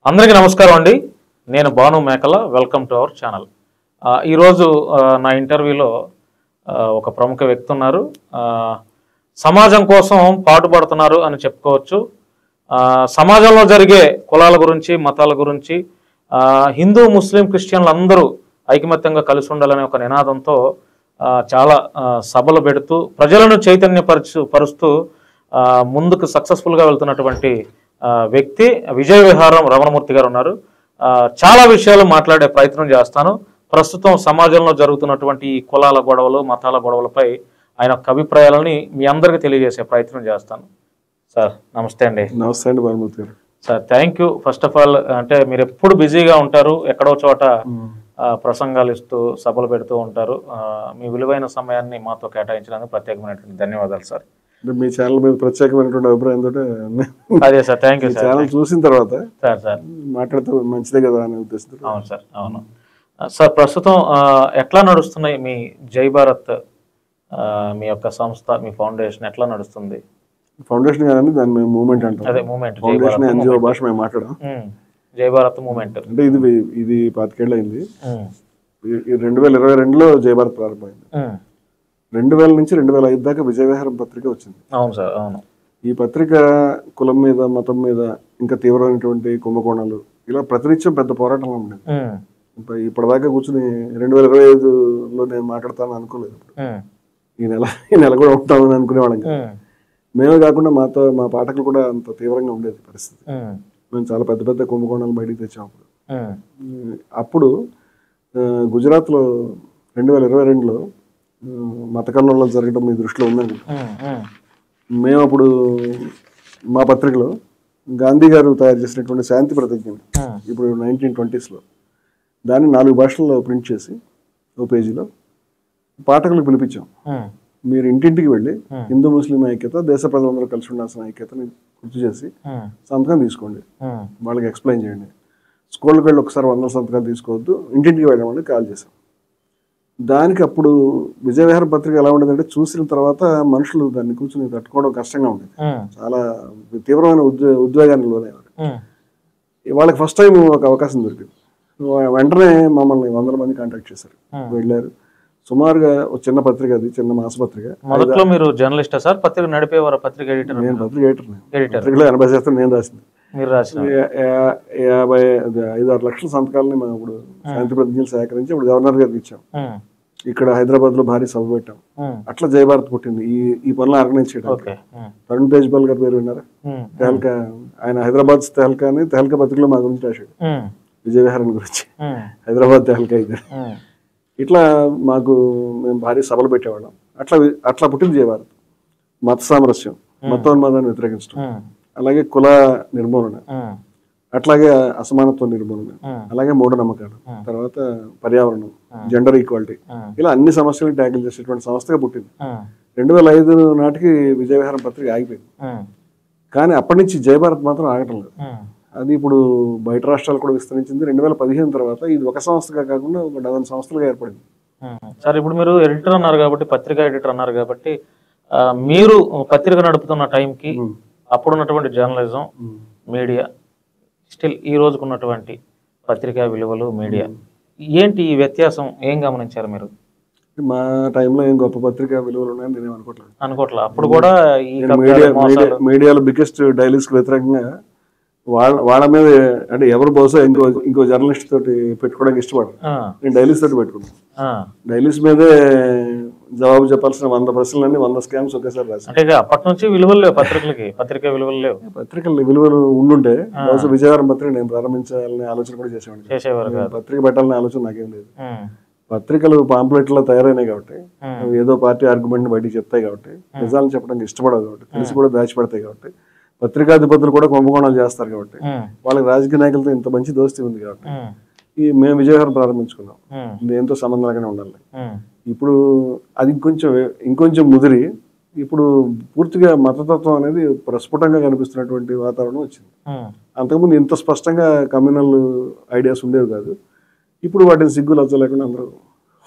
అందరికీ నమస్కారం అండి. నేను భాను మేకల. Welcome to our channel. ఈరోజు నా ఇంటర్వ్యూలో ఒక ప్రముఖ వ్యక్తి ఉన్నారు. సమాజం కోసం పాటుపడుతున్నారు అని చెప్పుకోవచ్చు. సమాజంలో జరిగే కులాల గురించి, మతాల గురించి, హిందూ, ముస్లిం, క్రిస్టియన్లు అందరూ ఐకమత్యంగా కలిసి ఉండాలనే ఒక నినాదంతో చాలా సభలు పెడుతూ ప్రజలను చైతన్యపరుస్తూ ముందుకు సక్సెస్ఫుల్గా వెళ్తున్నటువంటి వ్యక్తి విజయ విహారం రమణమూర్తి గారు ఉన్నారు. చాలా విషయాలు మాట్లాడే ప్రయత్నం చేస్తాను. ప్రస్తుతం సమాజంలో జరుగుతున్నటువంటి ఈ కులాల గొడవలు, మతాల గొడవలపై ఆయన యొక్క అభిప్రాయాలని మీ అందరికీ తెలియజేసే ప్రయత్నం చేస్తాను. సార్ నమస్తే అండి. నమస్తే అండి భానుమూర్తి గారు. Sir thank you. First of all అంటే మీరు ఎప్పుడు బిజీగా ఉంటారు, ఎక్కడో చోట ప్రసంగాలు ఇస్తూ సభలు పెడుతూ ఉంటారు. మీ విలువైన సమయాన్ని మాతో కేటాయించడానికి ప్రత్యేకమైనటువంటి ధన్యవాదాలు సార్. మీ ఛానల్ మీద ప్రత్యేకమైనటువంటి అభిప్రాయంతో అదే sir. Thank you sir. Channel చూసిన తర్వాత సార్ మాట్లాడితే మంచిదే కదా అనే ఉద్దేశంతో. అవును సార్, అవును సార్. ప్రస్తుతం ఎట్లా నడుస్తున్నాయి మీ జై భారత్, మీ యొక్క సంస్థ, మీ ఫౌండేషన్ ఎట్లా నడుస్తుంది? ఫౌండేషన్ కాదండి, దాన్ని మేము మూవ్మెంట్ అంటాం. అదే మూవ్మెంట్. ఫౌండేషన్ ఎన్జిఓ భాష మేము మాట్లాడాం. జై భారత్ మూవ్మెంట్ అంటే ఇది 25 ఏళ్ళు అయింది. 2022లో జై భారత్ ప్రారంభమైంది. 2000 నుంచి 2005 దాకా విజయ విహారం పత్రిక వచ్చింది. అవును సార్, అవును. ఈ పత్రిక కులం మీద, మతం మీద, ఇంకా తీవ్రమైనటువంటి కుంభకోణాలు, ఇలా ప్రతినిత్యం పెద్ద పోరాటంలో ఉండేది. ఇప్పటిదాకా కూర్చుని 2025లో నేను మాట్లాడతాను అనుకోలేదు. ఈ నెల కూడా ఉంటామని అనుకునేవాళ్ళం. మేమే కాకుండా మా పాఠకులు కూడా అంత తీవ్రంగా ఉండేది పరిస్థితి. మేము చాలా పెద్ద పెద్ద కుంభకోణాలు బయటికి తెచ్చాం. అప్పుడు గుజరాత్లో 2022లో మత కల్లోలం జరగడం మీ దృష్టిలో ఉందండి. మేము అప్పుడు మా పత్రికలో గాంధీ గారు తయారు చేసినటువంటి శాంతి ప్రతిజ్ఞ, ఇప్పుడు 1920sలో, దాన్ని 4 భాషల్లో ప్రింట్ చేసి ఓ పేజీలో పాఠకులకు పిలిపించాం. మీరు ఇంటింటికి వెళ్ళి హిందూ ముస్లిం ఐక్యత, దేశ ప్రజలందరూ కలిసి ఉండాల్సిన ఐక్యతని గుర్తు చేసి సంతకం తీసుకోండి, వాళ్ళకి ఎక్స్ప్లెయిన్ చేయండి. స్కూళ్ళకి వెళ్ళి ఒకసారి 100 సంతకాలు తీసుకోవద్దు, ఇంటింటికి వెళ్ళమని కాల్ చేశాం. దానికి అప్పుడు విజయ విహారం పత్రిక ఎలా ఉండేదంటే, చూసిన తర్వాత మనుషులు దాన్ని కూర్చుని తట్టుకోవడం కష్టంగా ఉండేది. చాలా తీవ్రమైన ఉద్వేగానికి లోనయ్యారు. వాళ్ళకి ఫస్ట్ టైం ఒక అవకాశం దొరికింది. వెంటనే మమ్మల్ని 100 మంది కాంటాక్ట్ చేశారు, వెళ్ళారు. సుమారుగా ఒక చిన్న పత్రిక, అది చిన్న మాసపత్రిక. మొదట్లో మీరు జర్నలిస్టా సార్? పత్రిక నడిపేవారు? పత్రిక ఎడిటర్? నేను పత్రిక ఎడిటర్. పత్రికలో 80% నేను రాసింది. మీరు రాసిన 55-6 లక్షల సంతకాలని మేము ఇప్పుడు శాంతి ప్రతిజ్ఞలు సేకరించి ఇప్పుడు గవర్నర్ గారికి ఇచ్చాం. ఇక్కడ హైదరాబాద్ లో భారీ సభ పెట్టాం. అట్లా జై భారత్ పుట్టింది ఈ పనులు ఆర్గనైజ్ చేయడానికి. తరుణ్ తేజ్పాల్ గారి పేరు విన్నారా? తెహల్కా, ఆయన హైదరాబాద్ తెహల్కా అని తెహల్కా పత్రికలో మా గురించి రాశాడు, విజయ విహారం గురించి. హైదరాబాద్ తెహల్కా ఇది. ఇట్లా మేము భారీ సభలు పెట్టేవాళ్ళం. అట్లా పుట్టింది జై భారత్. మత సామరస్యం, మతోన్మాదాన్ని వ్యతిరేకించడం, అలాగే కుల నిర్మూలన, అట్లాగే అసమానత్వ నిర్మూలన, అలాగే మూఢనమ్మకాలు, తర్వాత పర్యావరణం, జెండర్ ఈక్వాలిటీ, ఇలా అన్ని సమస్యలను ట్యాకిల్ చేసేటువంటి సంస్థగా పుట్టింది. 2005 నాటికి విజయ విహారం పత్రిక ఆగిపోయింది. కానీ అప్పటి నుంచి జై భారత్ మాత్రం ఆగటం లేదు. అది ఇప్పుడు బయట రాష్ట్రాలు కూడా విస్తరించింది. 2015 తర్వాత ఇది ఒక సంస్థగా కాకుండా ఒక 10 సంస్థలుగా ఏర్పడింది. సార్, ఇప్పుడు మీరు ఎడిటర్ అన్నారు కాబట్టి, పత్రికా ఎడిటర్ అన్నారు కాబట్టి, మీరు పత్రిక నడుపుతున్న టైంకి అప్పుడున్నటువంటి జర్నలిజం, మీడియా, స్టిల్ ఈ రోజుకున్నటువంటి పత్రికా విలువలు, మీడియా ఏంటి ఈ వ్యత్యాసం? ఏం గమనించారు మీరు? మా టైంలో ఏం గొప్ప పత్రికా విలువలు ఉన్నాయని నేనేం అనుకోవట్లేదు. అప్పుడు కూడా మీడియాలో బిగ్గెస్ట్ డైలీస్ కి వ్యతిరేకంగా వాళ్ళ మీద, అంటే ఎవరు బహుశా ఇంకో జర్నలిస్ట్ తోటి పెట్టుకోవడానికి ఇష్టపడరు. నేను డైలీస్ తోటి పెట్టుకున్నాను. డైలీస్ మీదే జవాబు చెప్పాల్సిన 100 ప్రశ్నలన్నీ 100 స్కామ్స్ ఒకేసారి రాశాను. అంటే అప్పటి నుంచి విలువలు లేవు పత్రికలకి, పత్రికా విలువలు లేవు. పత్రికల విలువలు ఉండుంటే బహుశా విజయవారం పత్రిక నేను ప్రారంభించాలనే ఆలోచన కూడా చేసేవాడు. పత్రిక పెట్టాలనే ఆలోచన నాకేం లేదు. పత్రికలు పాంప్లెట్లో తయారైనాయి కాబట్టి, ఏదో పార్టీ ఆర్గ్యుమెంట్ బయటికి చెప్తాయి కాబట్టి, నిజాలను చెప్పడానికి ఇష్టపడదు కాబట్టి, తెలిసి కూడా దాచిపెడతాయి కాబట్టి, పత్రికాధిపతులు కూడా కుంభకోణాలు చేస్తారు కాబట్టి, వాళ్ళకి రాజకీయ నాయకులతో ఇంత మంచి దోస్తి ఉంది కాబట్టి మేము విజయవారం ప్రారంభించుకున్నాం. దేంతో సంబంధం లేకుండా ఉండాలి. ఇప్పుడు అది ఇంకొంచెం ముదిరి ఇప్పుడు పూర్తిగా మతతత్వం అనేది ప్రస్ఫుటంగా కనిపిస్తున్నటువంటి వాతావరణం వచ్చింది. అంతకుముందు ఇంత స్పష్టంగా కమ్యూనల్ ఐడియాస్ ఉండేవి కాదు. ఇప్పుడు వాటిని సిగ్గు లజ్జ లేకుండా అందరూ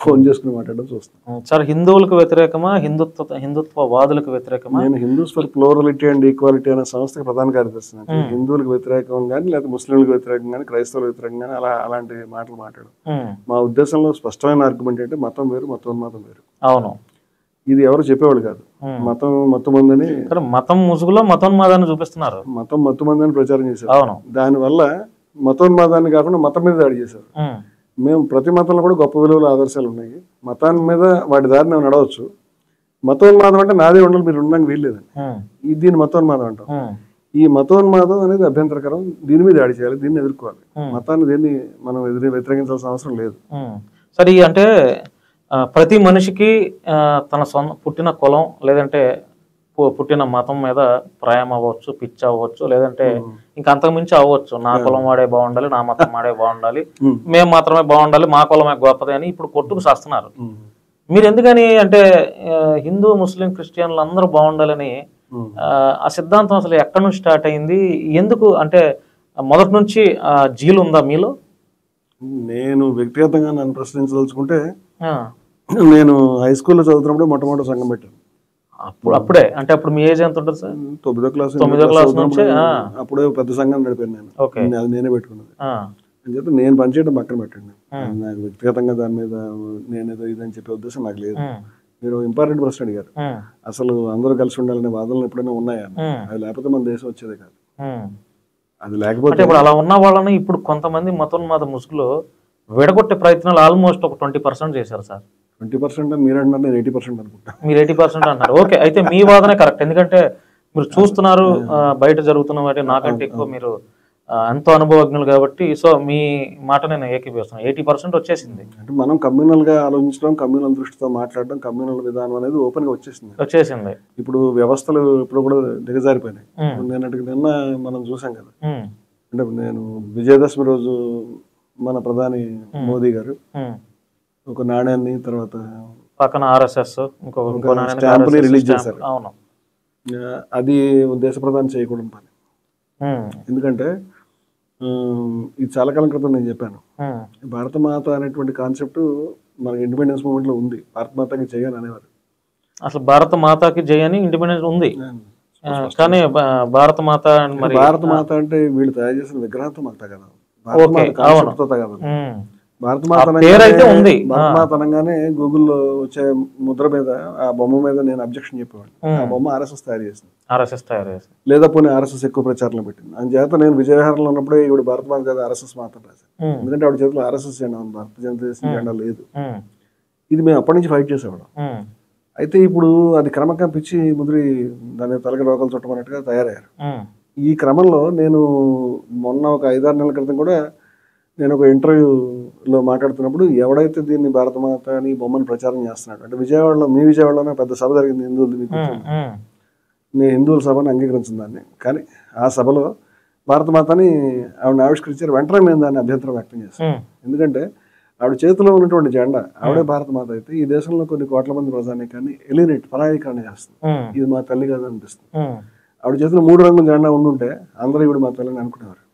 ఫోన్ చేసుకుని మాట్లాడడం చూస్తాం. సార్ హిందువులకు వ్యతిరేకమా, హిందుత్వవాదులకు వ్యతిరేకమా? నేను Hindus for plurality and equality అనే సంస్థకి ప్రధాన కార్యదర్శి. హిందువులకు వ్యతిరేకం కానీ లేదా ముస్లింలకు వ్యతిరేకం కానీ క్రైస్తవులకు వ్యతిరేకం కానీ అలాంటి మాటలు మాట్లాడు. మా ఉద్దేశంలో స్పష్టమైన ఆర్గ్యుమెంట్ అంటే మతం వేరు, మతోన్మాదం వేరు. అవును, ఇది ఎవరు చెప్పేవాళ్ళు కాదు. మతం మందని, మతం ముసుగులో మతోన్మాదాన్ని చూపిస్తున్నారు, మతం మత్తుమందని ప్రచారం చేశారు. అవును, దానివల్ల మతోన్మాదాన్ని కాకుండా మతం మీద దాడి చేశారు. మేము ప్రతి మతంలో కూడా గొప్ప విలువలు ఆదర్శాలు ఉన్నాయి. మతాన్ని మీద వాటి దారిని మేము నడవచ్చు. మతోన్మాదం అంటే నాదే ఉండాలి, మీరు ఉండడానికి వీల్లేదండి. దీన్ని మతోన్మాదం అంటాం. ఈ మతోన్మాదం అనేది అభ్యంతరకరం. దీని మీద దాడి చేయాలి, దీన్ని ఎదుర్కోవాలి. మతాన్ని దీన్ని మనం వ్యతిరేకించాల్సిన అవసరం లేదు. సరే, అంటే ప్రతి మనిషికి తన పుట్టిన కులం లేదంటే పుట్టిన మతం మీద ప్రాయం అవ్వచ్చు, పిచ్చి అవ్వచ్చు, లేదంటే ఇంకా అంతకుమించి అవ్వచ్చు. నా కులం వాడే బాగుండాలి, నా మతం వాడే బాగుండాలి, మేము మాత్రమే బాగుండాలి, మా కులమే గొప్పది అని ఇప్పుడు కొట్టుకు చేస్తున్నారు. మీరు ఎందుకని అంటే హిందూ, ముస్లిం, క్రిస్టియన్లు అందరూ బాగుండాలని ఆ సిద్ధాంతం అసలు ఎక్కడి నుంచి స్టార్ట్ అయింది? ఎందుకు అంటే మొదటి నుంచి జీలు ఉందా మీలో? నేను వ్యక్తిగతంగా నన్ను ప్రశ్నించదలుచుకుంటే, నేను హై స్కూల్లో చదువుతున్నప్పుడు మొట్టమొదటి సంఘం పెట్టాను. అప్పుడే అంటే అప్పుడు మీ ఏజ్ ఎంత ఉంటుంది సార్? 9వ క్లాస్ నుంచి అప్పుడే పెద్ద సంఘం నడిపాను నేను. అది నేనే పెట్టుకున్నది. అని చెప్పి నేను పనిచేయడం పక్కన పెట్టండి. నాకు వ్యక్తిగతంగా దాని మీద నేనేదో ఇదని చెప్పే ఉద్దేశం నాకు లేదు. మీరు ఇంపార్టెంట్ ప్రశ్న అడిగారు. అసలు అందరూ కలిసి ఉండాలనే వాదనలు ఎప్పుడైనా ఉన్నాయా? అది లేకపోతే మన దేశం వచ్చేదే కాదు. అది లేకపోతే ఇప్పుడు అలా ఉన్న వాళ్ళని ఇప్పుడు కొంతమంది మతోన్మాద ముసుగులో విడగొట్టే ప్రయత్నాలు ఆల్మోస్ట్ ఒక 20% చేశారు సార్. 20% మీరు అంటున్నారు, నేను 80% అనుకుంటా. మీరు 80% అంటారు. ఓకే, అయితే మీ వాదనే కరెక్ట్. ఎందుకంటే మీరు చూస్తున్నారు బయట జరుగుతున్న వాటి నాకంటే ఎక్కువ మీరు ఎంతో అనుభవజ్ఞులు కాబట్టి. సో మీ మాట నేను ఏకీభవిస్తున్నాను. 80% వచ్చేసింది. అంటే మనం కమ్యూనల్ గా ఆలోచించడం, కమ్యూనల్ దృష్టితో మాట్లాడడం, కమ్యూనల్ విధానం అనేది ఓపెన్ గా వచ్చేసింది. ఇప్పుడు వ్యవస్థలు ఇప్పుడు కూడా దిగజారిపోయినాయి. నిన్న మనం చూసాం కదా. అంటే నేను విజయదశమి రోజు మన ప్రధాని మోదీ గారు ఒక నాణ్యాన్ని, తర్వాత పక్కన RSS స్టాంపుని రిలీజ్ చేశారు. అవును, అది దేశ ప్రధాని చేయకూడని పని. ఎందుకంటే ఇది చాలా కాలం క్రితం నేను చెప్పాను. భారతమాత అనేటువంటి కాన్సెప్ట్ మన ఇండిపెండెన్స్ మూమెంట్ లో ఉంది. భారతమాతకి జై అని అనేవారు. అసలు భారత మాతకి జై అని ఇండిపెండెన్స్ ఉంది, కానీ భారతమాత అంటే వీళ్ళు తయారు చేసిన విగ్రహంతో మాత కదా, భారతమాత అనగానే గూగుల్లో వచ్చే ముద్ర మీద ఆ బొమ్మ మీద నేను అబ్జెక్షన్ చెప్పేవాడు. ఆ బొమ్మ RSS తయారు చేసింది, లేదా పోనీ RSS ఎక్కువ ప్రచారంలో పెట్టింది. అందుచేత నేను విజయవిహారంలో ఉన్నప్పుడే ఇవి భారతమాత కదా RSS మాత్రం రాశాను. ఎందుకంటే ఆవిడ చేతిలో RSS జెండా ఉంది, భారత జనతా జెండా లేదు. ఇది మేము అప్పటి నుంచి ఫైట్ చేసేవాళ్ళం. అయితే ఇప్పుడు అది క్రమంగా పిచ్చి ముదిరి దాని తలకి రోగాలు చుట్టమన్నట్టుగా తయారయ్యారు. ఈ క్రమంలో నేను మొన్న ఒక 5-6 నెలల క్రితం కూడా నేను ఒక ఇంటర్వ్యూలో మాట్లాడుతున్నప్పుడు, ఎవడైతే దీన్ని భారతమాత అని బొమ్మను ప్రచారం చేస్తున్నాడు అంటే మీ విజయవాడలోనే పెద్ద సభ జరిగింది హిందువులు, నేను హిందువుల సభను అంగీకరించిన దాన్ని. కానీ ఆ సభలో భారతమాతని ఆవిడని ఆవిష్కరించారు. వెంటనే మేము దాన్ని అభ్యంతరం వ్యక్తం చేస్తాం. ఎందుకంటే ఆవిడ చేతిలో ఉన్నటువంటి జెండా, ఆవిడే భారతమాత అయితే ఈ దేశంలో కొన్ని కోట్ల మంది ప్రజానీకాన్ని పరాయీకరణ చేస్తుంది. ఇది మా తల్లి కాదు అనిపిస్తుంది. ఆవిడ చేతిలో 3 రంగుల జెండా ఉండుంటే అందరూ ఇవిడ మా తల్లిని అనుకునేవారు.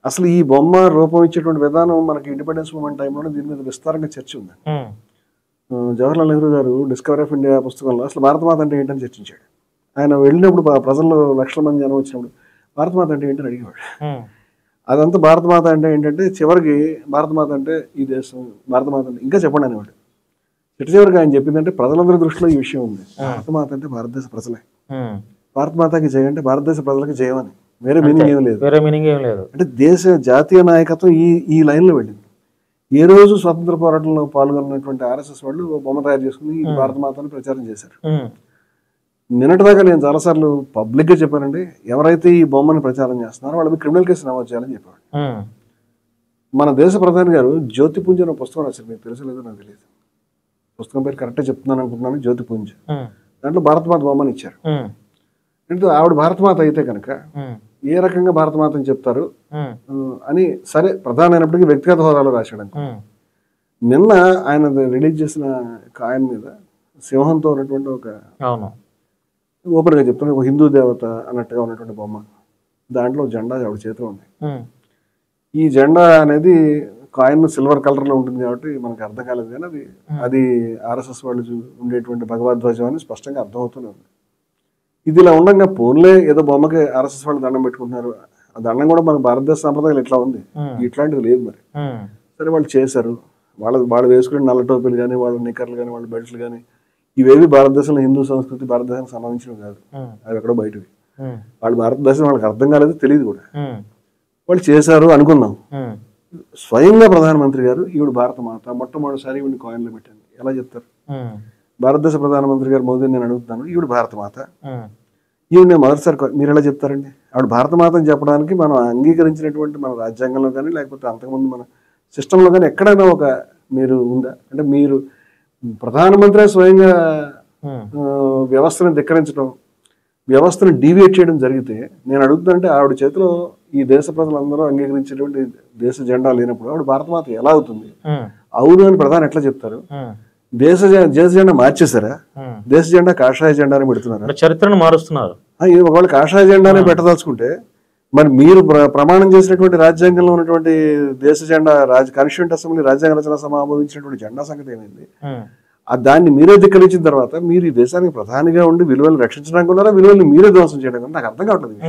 అసలు ఈ బొమ్మ రూపం ఇచ్చేటువంటి విధానం మనకి ఇండిపెండెన్స్ మూమెంట్ టైంలో దీని మీద విస్తారంగా చర్చ ఉంది. జవహర్లాల్ నెహ్రూ గారు డిస్కవరీ ఆఫ్ ఇండియా పుస్తకంలో అసలు భారతమాత అంటే ఏంటని చర్చించాడు. ఆయన వెళ్ళినప్పుడు ప్రజల్లో లక్షల మంది జనం వచ్చినప్పుడు భారతమాత అంటే ఏంటని అడిగేవాడు. అదంతా భారతమాత అంటే ఏంటంటే చివరికి భారతమాత అంటే ఈ దేశం, భారతమాత అంటే ఇంకా చెప్పండి అనేవాడు. చివరికి ఆయన చెప్పిందంటే ప్రజలందరి దృష్టిలో ఈ విషయం ఉంది. భారతమాత అంటే భారతదేశ ప్రజలే, భారతమాతకి జయం అంటే భారతదేశ ప్రజలకి జయం అని, వేరే మీనింగ్ ఏం లేదు. అంటే దేశ జాతీయ నాయకత్వం ఈ లైన్లో వెళ్ళింది. ఏ రోజు స్వాతంత్ర పోరాటంలో పాల్గొన్నటువంటి RSS వాళ్ళు బొమ్మ తయారు చేసుకుని భారతమాతని ప్రచారం చేశారు. నిన్నటిదాకా నేను చాలాసార్లు పబ్లిక్ గా చెప్పానండి, ఎవరైతే ఈ బొమ్మని ప్రచారం చేస్తున్నారో వాళ్ళకి క్రిమినల్ కేసు నమోదు చేయాలని చెప్పాడు. మన దేశ ప్రధాని గారు జ్యోతిపుంజ్ అనే పుస్తకం రాశారు. మీకు తెలుసలేదో నాకు తెలియదు, పుస్తకం పేరు కరెక్టే చెప్తున్నాను అనుకుంటున్నాను, జ్యోతిపుంజ్. దాంట్లో భారతమాత బొమ్మని ఇచ్చారు. అంటే ఆవిడ భారతమాత అయితే కనుక ఏ రకంగా భారతమాత అని చెప్తారు అని, సరే ప్రధాని అయినప్పటికీ వ్యక్తిగత హోదాలో రాశాడు. నిన్న ఆయన రిలీజ్ చేసిన కాయిన్ మీద సింహంతో ఉన్నటువంటి ఒక, ఓపెన్ గా చెప్తున్నా, ఒక హిందూ దేవత అన్నట్టుగా ఉన్నటువంటి బొమ్మ, దాంట్లో జెండా ఆవిడ చేతిలో ఉంది. ఈ జెండా అనేది కాయిన్ సిల్వర్ కలర్ లో ఉంటుంది కాబట్టి మనకు అర్థం కాలేదు, కానీ అది ఆర్ఎస్ఎస్ వాళ్ళు ఉండేటువంటి భగవద్ధ్వజం అని స్పష్టంగా అర్థమవుతూనే ఉంది. ఇది ఇలా ఉండగా పోన్లే ఏదో బొమ్మకి ఆర్ఎస్ఎస్ వాళ్ళు దండం పెట్టుకుంటున్నారు, ఆ దండం కూడా మన భారతదేశ సంప్రదాయాలు ఇట్లా ఉంది, ఇట్లాంటిది లేదు మరి. సరే వాళ్ళు చేశారు, వాళ్ళు వేసుకునే నల్ల టోపీలు కానీ, వాళ్ళ నిక్కర్లు కానీ, వాళ్ళ బెల్ట్లు కానీ, ఇవేవి భారతదేశంలో హిందూ సంస్కృతి భారతదేశానికి సంబంధించినవి కాదు, అవి ఎక్కడో బయటవి. వాళ్ళు భారతదేశం వాళ్ళకి అర్థం కాలేదు, తెలియదు కూడా. వాళ్ళు చేశారు అనుకుందాం. స్వయంగా ప్రధానమంత్రి గారు ఈవిడ భారత మాత, మొట్టమొదటిసారి ఈవిడ కాయిన్లో పెట్టండి ఎలా చెప్తారు? భారతదేశ ప్రధానమంత్రి గారు మోదీ నేను అడుగుతున్నాను, ఈవిడ భారత మాత, ఈవిడ నేను మొదటిసారి మీరు ఎలా చెప్తారండి? ఆవిడ భారత మాత అని చెప్పడానికి మనం అంగీకరించినటువంటి మన రాజ్యాంగంలో కానీ, లేకపోతే అంతకుముందు మన సిస్టంలో కానీ ఎక్కడైనా ఒక మీరు ఉందా? అంటే మీరు ప్రధానమంత్రి స్వయంగా వ్యవస్థను ధిక్కరించడం, వ్యవస్థను డీవియేట్ చేయడం జరిగితే, నేను అడుగుతుందంటే ఆవిడ చేతిలో ఈ దేశ ప్రజలందరూ అంగీకరించేటువంటి దేశ జెండా లేనప్పుడు ఆవిడ భారతమాత ఎలా అవుతుంది? అవును అని ప్రధాని ఎట్లా చెప్తారు? దేశ జెండా మార్చేశారా? దేశ జెండా కాషాయ జెండానే పెడుతున్నారు, చరిత్రను మారుస్తున్నారు. ఒకవేళ కాషాయ జెండానే పెట్టదలుచుకుంటే మరి మీరు ప్రమాణం చేసినటువంటి రాజ్యాంగంలో ఉన్నటువంటి దేశ జెండా కాన్స్టిట్యూంట్ అసెంబ్లీ రాజ్యాంగ రచన సభ ఆమోదించినటువంటి జెండా సంగతి ఏమైంది? దాన్ని మీరే ధిక్కరించిన తర్వాత మీరు ఈ దేశానికి ప్రధానిగా ఉండి విలువలు రక్షించడానికి ఉన్నారా, విలువల్ని మీరే ధ్వంసం చేయడానికి? నాకు అర్థం కావట్లేదు.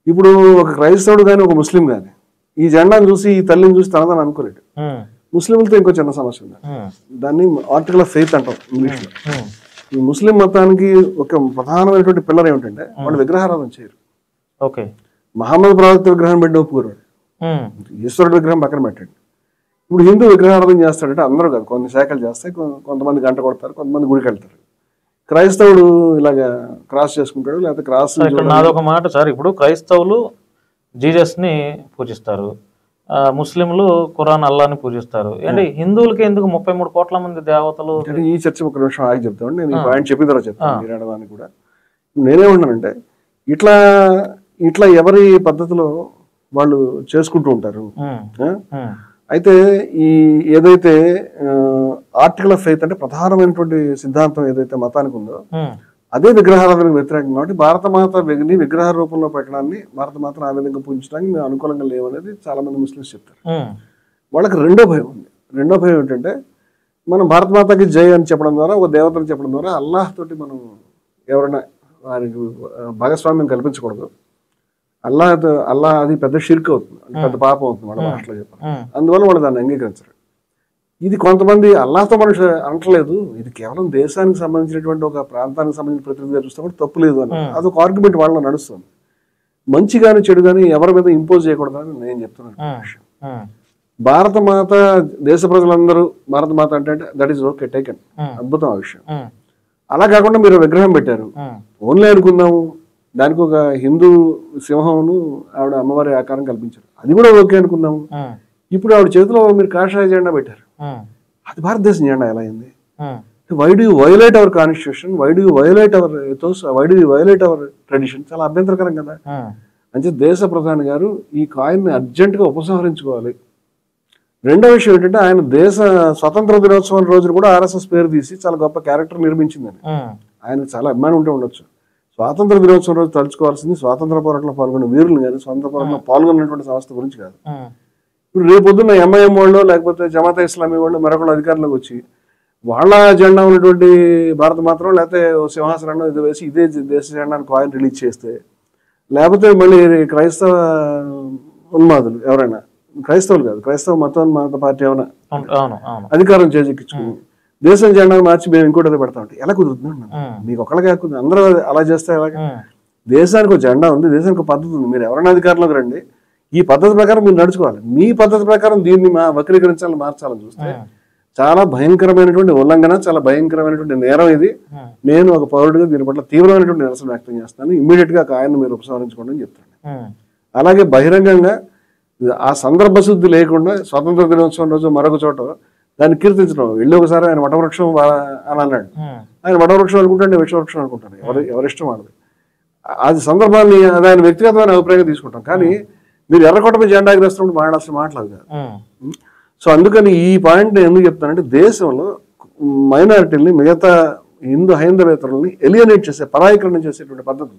ఇప్పుడు ఒక క్రైస్తవుడు కానీ, ఒక ముస్లిం కానీ ఈ జెండాను చూసి, ఈ తల్లిని చూసి తనదని అనుకోలేడు. ముస్లింలతో ఇంకో చిన్న సమస్య ఉంది, దాన్ని ఆర్టికల్ ఆఫ్ ఫెయిత్ అంటాం ఇంగ్లీష్ లో. ఈ ముస్లిం మతానికి ఒక ప్రధానమైనటువంటి పిల్లర్ ఏమిటంటే వాళ్ళు విగ్రహారాధన చేయరు. మహమ్మద్ ప్రవక్త విగ్రహం పెట్టి ఒప్పుకోరు, ఈశ్వరుడు విగ్రహం పక్కన పెట్టండి. ఇప్పుడు హిందూ విగ్రహారాధన చేస్తాడంటే అందరూ కాదు, కొన్ని శాఖలు చేస్తాయి, కొంతమంది గంట కొడతారు, కొంతమంది గుడికి వెళ్తారు. క్రైస్తవుడు ఇలాగా క్రాస్ చేసుకుంటాడు, లేకపోతే క్రాస్. నాదొక మాట సార్, ఇప్పుడు క్రైస్తవులు జీసస్ ని పూజిస్తారు, ముస్లింలు ఖురాన్ అల్లాని పూజిస్తారు, అంటే హిందువులకి ఎందుకు 33 కోట్ల మంది దేవతలు? ఈ చర్చ ఒక నిమిషం ఆగి చెప్తామండి, నేను ఈ పాయింట్ చెప్పిన తర్వాత చెప్తాను మీరు అడగడానికి కూడా. నేనేమన్నానంటే ఇట్లా ఎవరి పద్ధతిలో వాళ్ళు చేసుకుంటూ ఉంటారు. అయితే ఈ ఏదైతే ఆర్టికల్ ఆఫ్ ఫెయిత్ అంటే ప్రధానమైనటువంటి సిద్ధాంతం ఏదైతే మతానికి ఉందో అదే విగ్రహారాధనకు వ్యతిరేకం కాబట్టి భారతమాత విగ్రహ రూపంలో పెట్టడాన్ని, భారతమాతను ఆ విధంగా పూజించడానికి మేము అనుకూలంగా లేవనేది చాలా మంది ముస్లిమ్స్ చెప్తారు. వాళ్ళకి రెండో భయం ఉంది. రెండో భయం ఏంటంటే మనం భారతమాతకి జై అని చెప్పడం ద్వారా, ఒక దేవతను చెప్పడం ద్వారా అల్లాహ్ తోటి మనం ఎవరైనా వారికి భాగస్వామ్యం కల్పించకూడదు. అల్లా అది పెద్ద షిర్క్ అవుతుంది, పెద్ద పాపం అవుతుంది వాళ్ళ భాషలో చెప్పాలి. అందువల్ల వాళ్ళు దాన్ని అంగీకరించరు. ఇది కొంతమంది అల్లాహ్తో మనిషి అనట్లేదు, ఇది కేవలం దేశానికి సంబంధించినటువంటి ఒక ప్రాంతానికి సంబంధించిన ప్రతినిధిగా చూస్తే కూడా తప్పు లేదు అని అదొక ఆర్గ్యుమెంట్ వాళ్ళలో నడుస్తుంది. మంచి కానీ చెడు కానీ ఎవరి మీద ఇంపోజ్ చేయకూడదని నేను చెప్తున్నాను. భారత మాత దేశ ప్రజలందరూ భారత మాత అంటే దట్ ఈస్ ఓకే, టేకెన్, అద్భుతం ఆ విషయం. అలా కాకుండా మీరు విగ్రహం పెట్టారు, ఓన్లీ అనుకుందాము దానికి ఒక హిందూ సింహంను ఆవిడ అమ్మవారి ఆకారం కల్పించారు, అది కూడా ఓకే అనుకుందాము. ఇప్పుడు ఆవిడ చేతిలో మీరు కాషాయ జెండా పెట్టారు, అది భారతదేశం జెండా ఎలా అయింది? Why do you violate our constitution, why do you violate our ethos, why do you violate our tradition? చాలా అభ్యంతరకరం కదా. అంటే దేశ ప్రధాని గారు ఈ కాయిన్ అర్జెంటుగా ఉపసంహరించుకోవాలి. రెండో విషయం ఏంటంటే ఆయన దేశ స్వతంత్ర దినోత్సవం రోజున కూడా ఆర్ఎస్ఎస్ పేరు తీసి చాలా గొప్ప క్యారెక్టర్ నిర్మించిందని ఆయనకు చాలా అభిమానం ఉంటే ఉండొచ్చు. స్వాతంత్ర దినోత్సవం రోజు తలుచుకోవాల్సింది స్వాతంత్ర పోరాటంలో పాల్గొన్న వీరులు కానీ, స్వాతంత్ర పోరాటంలో పాల్గొన్నటువంటి సంస్థ గురించి కాదు. ఇప్పుడు రేపొద్దున్న ఎంఐఎం వాళ్ళు లేకపోతే జమాతా ఇస్లామీ వాళ్ళు మరొకళ్ళు అధికారంలోకి వచ్చి వాళ్ళ జెండా ఉన్నటువంటి భారత మాత్రం లేకపోతే సింహాసనం ఇది వేసి ఇదే దేశ జెండాను కాయిన్ రిలీజ్ చేస్తే, లేకపోతే మళ్ళీ క్రైస్తవ ఉన్మాదులు ఎవరైనా, క్రైస్తవులు కాదు క్రైస్తవ మత పార్టీ ఏమైనా అధికారం చేజెక్కించుకుని దేశం జెండాను మార్చి మేము ఇంకోటి అదే పెడతా ఉంటాం, ఎలా కుదురుతుంది? మీకు ఒకళ్ళకే కుదురు, అందరూ అలా చేస్తే ఎలాగే? దేశానికి ఒక జెండా ఉంది, దేశానికి ఒక పద్ధతి ఉంది. మీరు ఎవరైనా అధికారంలోకి రండి, ఈ పద్ధతి ప్రకారం మీరు నడుచుకోవాలి. మీ పద్ధతి ప్రకారం దీన్ని వక్రీకరించాలని మార్చాలని చూస్తే చాలా భయంకరమైనటువంటి ఉల్లంఘన, చాలా భయంకరమైనటువంటి నేరం ఇది. నేను ఒక పౌరుడిగా దీని పట్ల తీవ్రమైనటువంటి నిరసన వ్యక్తం చేస్తాను. ఇమ్మీడియట్ గా ఆయన్ని మీరు ఉపసంహరించుకోండి అని చెప్తాను. అలాగే బహిరంగంగా ఆ సందర్భ శుద్ధి లేకుండా స్వాతంత్ర దినోత్సవం రోజు మరొక చోట దాన్ని కీర్తించడం, వెళ్ళి ఒకసారి ఆయన వటవృక్షం అని అన్నాడు, ఆయన వటవృక్షం అనుకుంటాడు, విషవృక్షం అనుకుంటాడు, ఎవరిష్టం వాళ్ళది. అది సందర్భాన్ని అది ఆయన వ్యక్తిగతమైన అభిప్రాయంగా తీసుకుంటాం. కానీ మీరు ఎర్రకోటపై జెండా ఎగరేస్తున్నప్పుడు అసలు మాట్లాడదు కాదు. సో అందుకని ఈ పాయింట్ ఎందుకు చెప్తానంటే దేశంలో మైనారిటీని మిగతా హిందూ హైందవేతరుల్ని ఎలియనేట్ చేసే, పరాయీకరణ చేసేటువంటి పద్ధతి.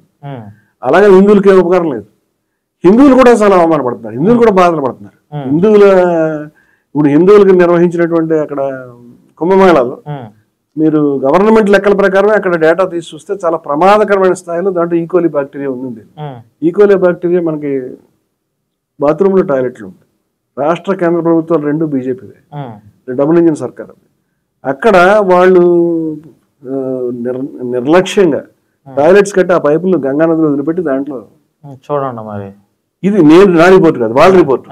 అలాగే హిందువులకి ఏం ఉపకారం లేదు, హిందువులు కూడా చాలా అవమానపడుతున్నారు, హిందువులు కూడా బాధలు పడుతున్నారు. ఇప్పుడు హిందువులకు నిర్వహించినటువంటి అక్కడ కుంభమేళాలో మీరు గవర్నమెంట్ లెక్కల ప్రకారం అక్కడ డేటా తీసి చూస్తే చాలా ప్రమాదకరమైన స్థాయిలో దాంట్లో ఈకోలీ బ్యాక్టీరియా ఉంది. ఈకోలీ బ్యాక్టీరియా మనకి బాత్రూంలో టాయిలెట్లు ఉంది. రాష్ట్ర కేంద్ర ప్రభుత్వాలు రెండు బీజేపీదే, డబుల్ ఇంజిన్ సర్కార్. అక్కడ వాళ్ళు నిర్లక్ష్యంగా టాయిలెట్స్ కట్టి ఆ పైపులు గంగానదిలో వదిలిపెట్టి దాంట్లో చూడండి. మరి ఇది నేను నా రిపోర్ట్ కాదు, వాళ్ళ రిపోర్ట్.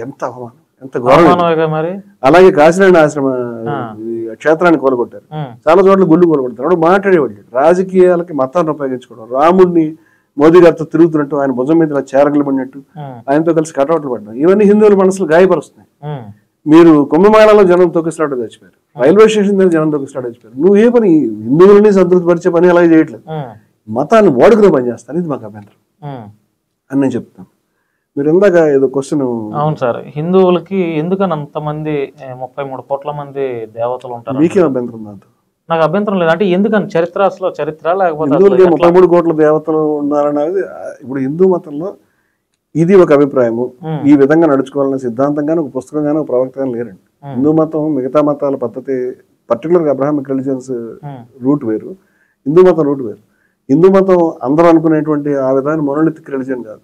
ఎంత అవమానం, ఎంత గౌరవం. అలాగే కాశీనారాయణ ఆశ్రమ క్షేత్రాన్ని కోలుకొట్టారు, చాలా చోట్ల గుళ్ళు కోలుకొడతారు. అప్పుడు మాట్లాడేవాళ్ళు రాజకీయాలకి మతాన్ని ఉపయోగించుకోవడం, రాముడిని మోదీ గారితో తిరుగుతున్నట్టు, ఆయన భుజం మీద చేరగలు పడినట్టు, ఆయనతో కలిసి కటౌట్లు పడ్డం, ఇవన్నీ హిందువుల మనసులు గాయపరుస్తున్నాయి. మీరు కుంభమేళాలో జనం తొక్కిస్తాడు చచ్చిపోయారు, రైల్వే స్టేషన్ దగ్గర జనం తొక్కిస్తాడు చచ్చిపోయారు. నువ్వు ఏ పని హిందువులని సంతృప్తి పరిచే పని అలాగే చేయట్లేదు, మతాన్ని వాడుకునే పని చేస్తాను, ఇది మాకు అభ్యంతరం అని నేను చెప్తాను. మీరు ఇందాక ఏదో క్వశ్చన్. అవును సార్, హిందువులకి ఎందుకని అంతమంది 33 కోట్ల మంది దేవతలు ఉంటారు? మీకేం అభ్యంతరం? దాంతో నాకు అభ్యంతరం లేదు. అంటే ఎందుకని చరిత్ర లేకపోతే హిందువులకి 33 కోట్ల దేవతలు ఉన్నారనేది ఇప్పుడు హిందూ మతంలో ఇది ఒక అభిప్రాయము, ఈ విధంగా నడుచుకోవాలనే సిద్ధాంతంగానే ఒక పుస్తకంగానే ఒక ప్రవక్తగానే లేరండి. హిందూ మతం మిగతా మతాల పద్ధతి, పర్టికులర్గా అబ్రహామిక్ రిలీజియన్స్ రూట్ వేరు, హిందూ మతం రూట్ వేరు. హిందూ మతం అందరూ అనుకునేటువంటి ఆ విధానం మొనోలిథిక్ రిలీజియన్ కాదు.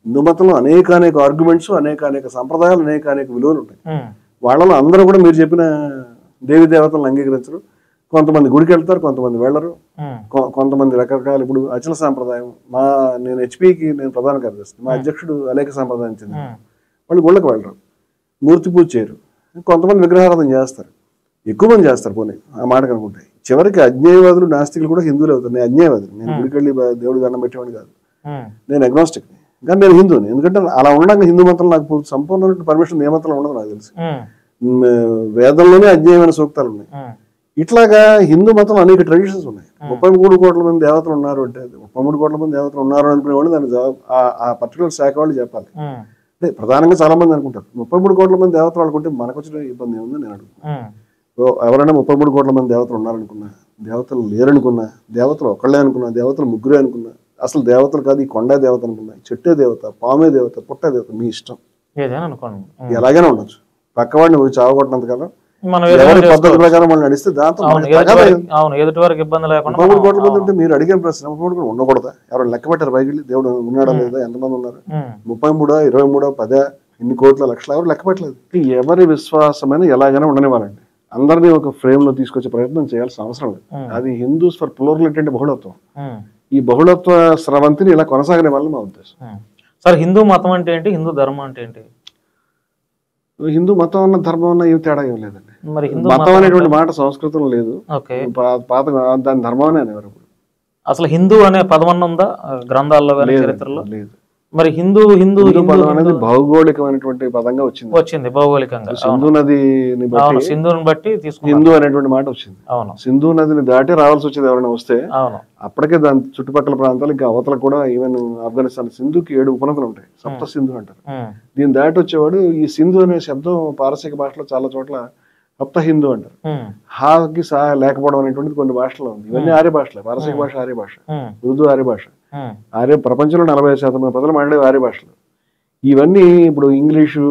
హిందూ మతంలో అనేక ఆర్గ్యుమెంట్స్, అనేక సంప్రదాయాలు, అనేక విలువలు ఉంటాయి. వాళ్ళలో అందరూ కూడా మీరు చెప్పిన దేవి దేవతలను అంగీకరించరు. కొంతమంది గుడికి వెళ్తారు, కొంతమంది వెళ్ళరు, కొంతమంది రకరకాల. ఇప్పుడు అచల సాంప్రదాయం, నేను హెచ్పికి నేను ప్రధాన కార్యదర్శి, మా అధ్యక్షుడు అనేక సాంప్రదాయం చెందిన వాళ్ళు గుళ్ళకి వెళ్ళరు, మూర్తి పూజ చేయరు. కొంతమంది విగ్రహారాధన చేస్తారు, ఎక్కువ మంది చేస్తారు. పోనీ ఆ మాట కనుకుంటే చివరికి అజ్ఞేయవాదులు, నాస్తికులు కూడా హిందువులు అవుతారు. నేను అజ్ఞేయవాదులు, నేను గుడికి వెళ్ళి దేవుడు దండం పెట్టేవాడిని కాదు, నేను అగ్నోస్టిక్. కానీ నేను హిందువుని, ఎందుకంటే అలా ఉండగా హిందూ మతంలో నాకు సంపూర్ణ పర్మిషన్ ఏ మతంలో ఉండదు నాకు తెలిసి. వేదంలోనే అజ్ఞేయమైన సూక్తాలు ఉన్నాయి. ఇట్లాగా హిందూ మతంలో అనేక ట్రెడిషన్స్ ఉన్నాయి. 33 కోట్ల మంది దేవతలు ఉన్నారు అంటే 33 కోట్ల మంది దేవతలు ఉన్నారు అనుకునేవాళ్ళు దాని ఆ పర్టికులర్ శాఖ వాళ్ళు చెప్పాలి. అంటే ప్రధానంగా చాలా మంది అనుకుంటారు 33 కోట్ల మంది దేవతలు అనుకుంటే మనకు వచ్చిన ఇబ్బంది ఏముందని నేను అడుగుతున్నాను. ఎవరైనా 33 కోట్ల మంది దేవతలు ఉన్నారనుకున్నా, దేవతలు లేరనుకున్నా, దేవతలు ఒకళ్ళే అనుకున్నా, దేవతలు ముగ్గురే అనుకున్నా, అసలు దేవతలు కాదు ఈ కొండే దేవత అనుకున్నా, చెట్టే దేవత, పామే దేవత, పుట్టే దేవత, మీ ఇష్టం, ఎలాగైనా ఉండొచ్చు. పక్కవాడిని పోయి చావగొట్టినంత కదా ఎవరి పద్ధతి ప్రకారం వాళ్ళు నడిస్తే దాంతో 33 కోట్ల మంది ఉంటే మీరు అడిగిన ప్రశ్న 33 కూడా ఉండకూడదా? ఎవరైనా లెక్క పెట్టారు పైకి దేవుడు ఉన్నాడా లేదా, ఎంతమంది ఉన్నారు, 33, 23, 10, ఇన్ని కోట్ల లక్షలు ఎవరు లెక్క పెట్టలేదు. ఎవరి విశ్వాసమైన ఎలాగైనా ఉండనివ్వాలండి. అందరినీ ఒక ఫ్రేమ్ లో తీసుకొచ్చే ప్రయత్నం చేయాల్సిన అవసరం లేదు. అది హిందూస్ ఫర్ ప్లూరలిటీ అంటే బహుళత్వం. ఈ బహుళత్వ స్రవంతిని ఇలా కొనసాగనే వల్ల మా ఉద్దేశం. సార్, హిందూ మతం అంటే ఏంటి, హిందూ ధర్మం అంటే ఏంటి? హిందూ మతం అన్న ధర్మం అన్న ఏం తేడా ఏం లేదండి. మతం అనేటువంటి మాట సంస్కృతంలో లేదు, పాత దాని ధర్మం అనే అనేవారు. అసలు హిందూ అనే పదం ఉందా గ్రంథాల్లో చరిత్రలో? లేదు. మరి హిందూ పదం అనేది భౌగోళికమైనటువంటి పదంగా వచ్చింది భౌగోళికంగా. సింధు నదిని బట్టి హిందూ అనేటువంటి మాట వచ్చింది. సింధు నదిని దాటి రావాల్సి వచ్చేది ఎవరైనా వస్తే అప్పటికే దాని చుట్టుపక్కల ప్రాంతాలు ఇంకా అవతల కూడా ఈవెన్ ఆఫ్ఘనిస్తాన్ సింధుకి 7 ఉపనదులు ఉంటాయి, సప్త సింధు అంటారు. దీన్ని దాటి వచ్చేవాడు ఈ సింధు అనే శబ్దం పారసీక భాషలో చాలా చోట్ల సప్త హిందూ అంటారు. హాకి సా లేకపోవడం అనేటువంటిది కొన్ని భాషలో ఉంది. ఇవన్నీ ఆర్య భాషలే, పారసీక భాష ఆర్య భాష, ఉర్దూ ఆర్య భాష. ప్రపంచంలో 40% ప్రజలు మాట్లాడే ఆర్య భాషలు. ఇవన్నీ ఇప్పుడు ఇంగ్లీషు,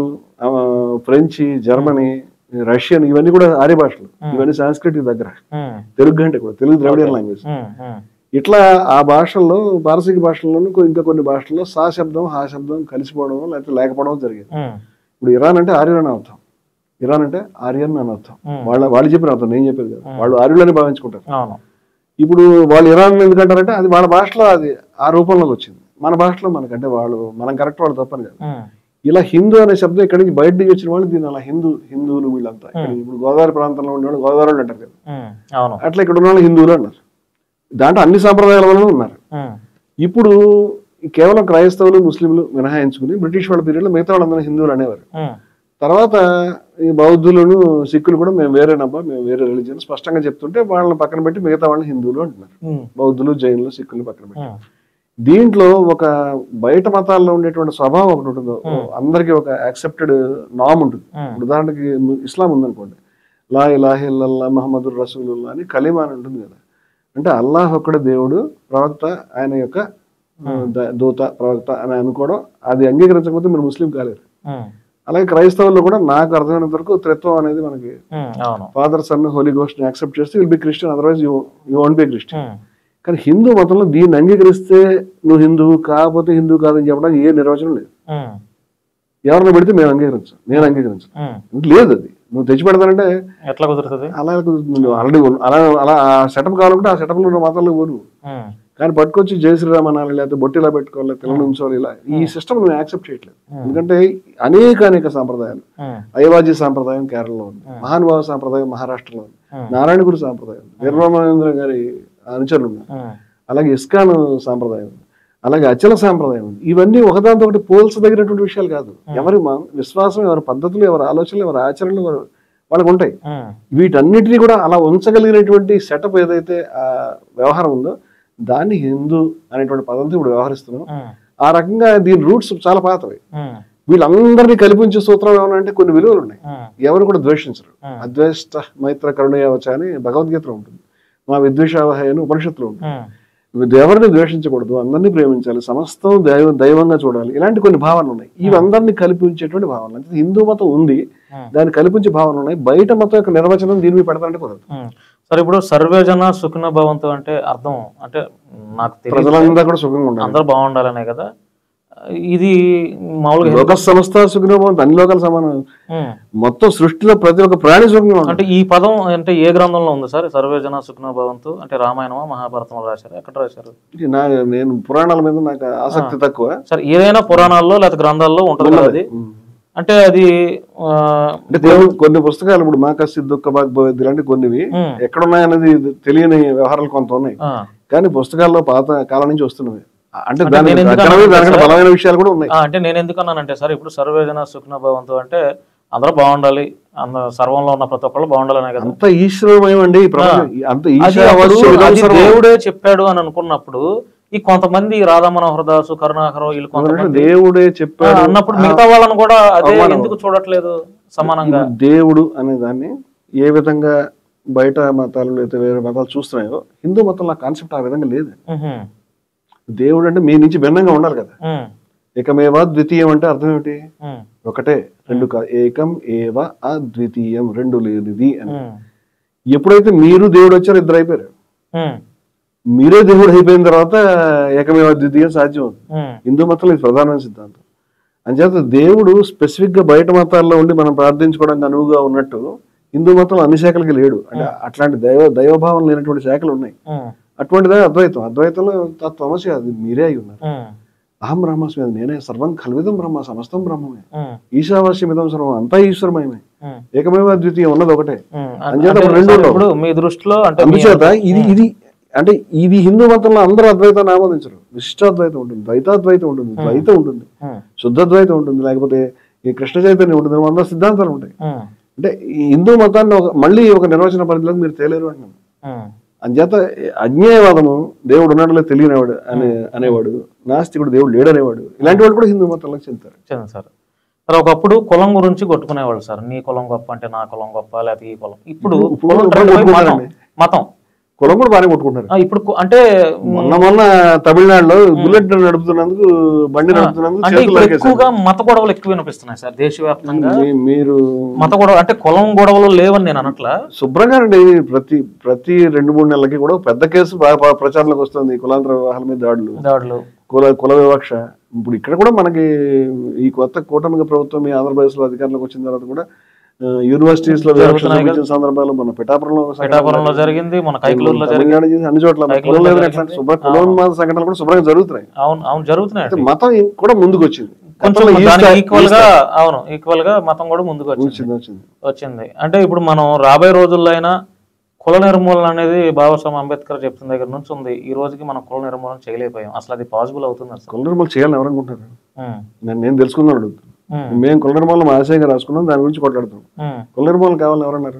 ఫ్రెంచ్, జర్మనీ, రష్యన్ ఇవన్నీ కూడా ఆర్య భాషలు. ఇవన్నీ సాంస్క్రిట్ దగ్గర, తెలుగు అంటే కూడా తెలుగు ద్రవిడియన్ లాంగ్వేజ్. ఇట్లా ఆ భాషల్లో పారసీక భాషల్లోనూ ఇంకా కొన్ని భాషల్లో సా శబ్దం హా శబ్దం కలిసిపోవడం లేకపోతే లేకపోవడం జరిగింది. ఇప్పుడు ఇరాన్ అంటే ఆర్యన్ అని అర్థం, ఇరాన్ అంటే ఆర్యన్ అని అర్థం. వాళ్ళు చెప్పిన అర్థం, నేను చెప్పేది కదా. వాళ్ళు ఆర్యులని భావించుకుంటారు. ఇప్పుడు వాళ్ళు ఇరాన్ ఎందుకంటారంటే అది వాళ్ళ భాషలో అది ఆ రూపంలోకి వచ్చింది. మన భాషలో మనకంటే మనం కరెక్ట్, వాళ్ళు తప్పని కాదు. ఇలా హిందూ అనే శబ్దం ఇక్కడి నుంచి బయట నుంచి వచ్చిన వాళ్ళు దీని అలా హిందువులు వీళ్ళంతా. ఇప్పుడు గోదావరి ప్రాంతంలో ఉండేవాళ్ళు గోదావరి వాళ్ళు అంటారు కదా, అట్లా ఇక్కడ ఉన్న వాళ్ళు హిందువులు అన్నారు. దాంట్లో అన్ని సాంప్రదాయాల వల్ల ఉన్నారు. ఇప్పుడు కేవలం క్రైస్తవులు, ముస్లింలు మినహాయించుకుని బ్రిటిష్ వాళ్ళ పీరియడ్లో మిగతా వాళ్ళందరూ హిందువులు అనేవారు. తర్వాత ఈ బౌద్ధులను, సిక్కులు కూడా మేము వేరేనబ్బా, మేము వేరే రిలీజియన్ స్పష్టంగా చెప్తుంటే వాళ్ళని పక్కన పెట్టి మిగతా వాళ్ళని హిందువులు అంటున్నారు. బౌద్ధులు, జైనులు, సిక్కులు పక్కన పెట్టి. దీంట్లో ఒక బయట మతాల్లో ఉండేటువంటి స్వభావం ఒకటి ఉంటుంది, అందరికి ఒక యాక్సెప్టెడ్ నామ్ ఉంటుంది. ఉదాహరణకి ఇస్లాం ఉందనుకోండి, లా ఇలాహ ఇల్లల్లాహ్ ముహమ్మదుర్ రసూలుల్లాహ్ అని కలీమా అని ఉంటుంది కదా. అంటే అల్లాహ్ ఒక్కడే దేవుడు, ప్రవక్త ఆయన యొక్క దూత, ప్రవక్త అని అనుకోవడం. అది అంగీకరించకపోతే మీరు ముస్లిం కాలేరు. అలాగే క్రైస్తవుల్లో కూడా నాకు అర్థమైనంత వరకు త్రిత్వం అనేది మనకి అవును. ఫాదర్ సన్ హోలీ గోస్ట్ ని యాక్సెప్ట్ చేస్తే will be Christian, otherwise you won't be Christian. కానీ హిందూ మతంలో దీన్ని అంగీకరిస్తే నువ్వు హిందువు కాకపోతే హిందూ కాదని చెప్పడానికి ఏ నిర్వచనం లేదు. ఎవరిని పెడితే మేము అంగీకరించాం, నేను అంగీకరించాను లేదు. అది నువ్వు తెచ్చి పెడతానంటే ఎట్లా కుదురుతుంది? అలా కుదురుతుంది. ఆల్రెడీ అలా అలా ఆ సెటప్ కావాలంటే ఆ సెటప్ లో మతాల్లో పోను. కానీ పట్టుకొచ్చి జై శ్రీరామ్ అనాలి, లేకపోతే బొట్టిలా పెట్టుకోవాలి, తెల్ల ఉంచాలి, ఇలా ఈ సిస్టమ్ నువ్వు యాక్సెప్ట్ చేయట్లేదు. ఎందుకంటే అనేక సాంప్రదాయాలు, అయ్యవాజీ సాంప్రదాయం కేరళలో ఉంది, మహానుభావ సాంప్రదాయం మహారాష్ట్రలో ఉంది, నారాయణగురు సాంప్రదాయం, వీరరామేంద్ర గారి అనుచరులు ఉన్నారు, అలాగే ఇస్కాన్ సాంప్రదాయం ఉంది, అలాగే అచల సాంప్రదాయం ఉంది. ఇవన్నీ ఒకదాంతో ఒకటి పోల్చదగినటువంటి విషయాలు కాదు. ఎవరి విశ్వాసం, ఎవరి పద్ధతులు, ఎవరి ఆలోచనలు, ఎవరి ఆచరణలు వాళ్ళకు ఉంటాయి. వీటన్నిటినీ కూడా అలా ఉంచగలిగినటువంటి సెటప్ ఏదైతే ఆ వ్యవహారం ఉందో దాన్ని హిందూ అనేటువంటి పదంతో ఇప్పుడు వ్యవహరిస్తున్నాం. ఆ రకంగా దీని రూట్స్ చాలా పాతవి. వీళ్ళందరినీ కల్పించే సూత్రం ఏమన్నా కొన్ని విలువలు ఉన్నాయి. ఎవరు కూడా ద్వేషించరు. అద్వేష్ట మైత్ర కరుణయావచ అని భగవద్గీతలో ఉంటుంది, మా విద్వేషావహ అని ఉపనిషత్తులో ఉంటుంది. ఎవరిని ద్వేషించకూడదు, అందరినీ ప్రేమించాలి, సమస్తం దైవంగా చూడాలి, ఇలాంటి కొన్ని భావనలు ఉన్నాయి. ఇవందరినీ కల్పించేటువంటి భావనలు. అంటే హిందూ మతం ఉంది, దాన్ని కల్పించే భావనలు ఉన్నాయి. బయట మతం యొక్క నిర్వచనం దీని మీద పెడతానంటే కుదరదు. సరే, ఇప్పుడు సర్వేజన సుఖినో భవంతు అంటే అర్థం అంటే నాకు ప్రజలందరూ కూడా సుఖంగా ఉండాలి, అందరూ బాగుండాలనే కదా. ఇది మామూలుగా లోక సంస్థ సుఖినో భవంతు, అన్ని లోకాలు సమానం. మొత్తం సృష్టిలో ప్రతి ఒక్క ప్రాణి సుఖంగా ఉండాలి. అంటే ఈ పదం అంటే ఏ గ్రంథంలో ఉంది సార్? సర్వేజన సుఖినో భవంతు అంటే రామాయణమా మహాభారతంలో రాశారు? ఎక్కడ రాశారు? నేను పురాణాల మీద నాకు ఆసక్తి తక్కువ. సరే, ఏదైనా పురాణాల్లో లేకపోతే గ్రంథాల్లో ఉంటుంది కదా అది. అంటే అది అంటే దేవుడు కొన్ని పుస్తకాలు ఇప్పుడు మాక సిద్ధుక్క భాగ్భవేద్ ఇలాంటి కొన్నివి ఎక్కడున్నాయనేది తెలియని వ్యవహారాలు కొంత ఉన్నాయి. కానీ పుస్తకాల్లో పాత కాలం నుంచి వస్తున్నవి. అంటే బలమైన విషయాలు కూడా ఉన్నాయి. అంటే నేను ఎందుకన్నానంటే సార్, ఇప్పుడు సర్వేజన సుఖినో భవంతు అంటే అందరూ బాగుండాలి, సర్వంలో ఉన్న ప్రతి ఒక్కళ్ళు బాగుండాలనే కదా. అంత ఈశ్వరమయం అండి, దేవుడే చెప్పాడు అని అనుకున్నప్పుడు ఈ కొంతమంది రాధా మనోహర్ దాసు, కరుణాకర్ వీళ్ళు కొంతమంది దేవుడే చెప్పాడు అన్నప్పుడు మిగతా వాళ్ళని కూడా అదే ఎందుకు చూడట్లేదు సమానంగా? దేవుడు అనే దాన్ని ఏ విధంగా బయట మతాలు అయితే వేరే మతాలు చూస్తున్నాయో హిందూ మతంలో కాన్సెప్ట్ ఆ విధంగా లేదు. దేవుడు అంటే మీ నుంచి భిన్నంగా ఉండాలి కదా. ఏకమేవా ద్వితీయం అంటే అర్థం ఏమిటి? ఒకటే, రెండు కాదు. ఏకం ఏవ అద్వితీయం, రెండు లేనిది అని. ఎప్పుడైతే మీరు దేవుడు వచ్చారో ఇద్దరు అయిపోయారు. మీరే దేవుడు అయిపోయిన తర్వాత ఏకమేవ ద్వితీయం సాధ్యం అవుతుంది. హిందూ మతంలో ఇది ప్రధానమైన సిద్ధాంతం. అంచేత దేవుడు స్పెసిఫిక్ గా బయట మతాల్లో ఉండి మనం ప్రార్థించుకోవడానికి అనువుగా ఉన్నట్టు హిందూ మతంలో అన్ని శాఖలకి లేడు. అంటే అట్లాంటి దైవభావం లేనటువంటి శాఖలు ఉన్నాయి. అటువంటిదే అద్వైతం. అద్వైతంలో తత్వమసి, అది మీరే అయి ఉన్నారు. అహం బ్రహ్మస్మి, నేనే, సర్వం కల్విదం బ్రహ్మ, సమస్తం బ్రహ్మమే, ఈశావాస్యమిదం సర్వం, అంతా ఈశ్వరమయమే, ఏకమేవ ద్వితీయం ఉన్నది ఒకటే. అంచేత రెండు మీ దృష్టిలో అందుచేత ఇది అంటే ఇది హిందూ మతంలో అందరూ అద్వైతాన్ని ఆమోదించరు. విశిష్టాద్వైతం ఉంటుంది, ద్వైతాద్వైతం ఉంటుంది, ద్వైతం ఉంటుంది, శుద్ధద్వైతం ఉంటుంది, లేకపోతే ఈ కృష్ణ చైతన్యం ఉంటుంది, 100 సిద్ధాంతాలు ఉంటాయి. అంటే ఈ హిందూ మతాన్ని మళ్ళీ ఒక నిర్వచన పరిధిలోకి మీరు తేలేరు అంటున్నాను. అంచేత అజ్ఞేయవాదము, దేవుడు ఉన్నాడులే తెలియనివాడు అనేవాడు, నాస్తికుడు దేవుడు లేడనేవాడు, ఇలాంటి వాళ్ళు కూడా హిందూ మతంలోకి చెందుతారు. సార్ ఒకప్పుడు కులం గురించి కొట్టుకునేవాళ్ళు సార్. నీ కులం గొప్ప అంటే నా కులం గొప్ప, లేకపోతే ఈ కులం. ఇప్పుడు మతం కులం కూడా బాగానే కొట్టుకుంటారు. ఇప్పుడు అంటే మొన్న తమిళనాడులో బుల్లెట్ నడుపుతున్నందుకు, బండి నడుపుతున్నందుకు ఎక్కువగా మత గొడవలు ఎక్కువ వినిపిస్తున్నాయి సార్ దేశవ్యాప్తంగా. మీరు మత గొడవ అంటే కులం గొడవలు లేవని నేను అనట్లా, శుభ్రంగా అండి. ప్రతి 2-3 నెలలకి కూడా పెద్ద కేసు ప్రచారంలోకి వస్తుంది, కులాంతర వివాహాల మీద దాడులు, కుల వివక్ష. ఇప్పుడు ఇక్కడ కూడా మనకి ఈ కొత్త కూటమి ప్రభుత్వం ఈ ఆంధ్రప్రదేశ్ లో అధికారంలోకి వచ్చిన తర్వాత కూడా యూనివర్సిటీస్ లో సందర్భాలు మన పిఠాపురంలో జరిగింది, మన కైకలూరులో జరిగింది, అన్ని చోట్ల కులోన్మాద సంఘటనలు కూడా శుభ్రంగా జరుగుతున్నాయి. అవును జరుగుతున్నాయి. మతం కూడా ముందుకు వచ్చింది, ఈక్వల్ గా మతం కూడా ముందుకు వచ్చింది. అంటే ఇప్పుడు మనం రాబోయే రోజుల్లో అయినా కుల నిర్మూలన అనేది బాబాసాహెబ్ అంబేద్కర్ చెప్తున్న దగ్గర నుంచి ఉంది. ఈ రోజుకి మనం కుల నిర్మూలన చేయలేకపోయాం. అసలు అది పాసిబుల్ అవుతుంది? కుల నిర్మూలన చేయాలని ఎవరనుకుంటున్నారు? నేను తెలుసుకుందాం అడుగుతాను. మేము కుల నిర్మూలన ఆశయంగా రాసుకున్నాం, దాని గురించి కొట్లాడుతున్నాం. కుల నిర్మూలన కావాలని ఎవరన్నారు?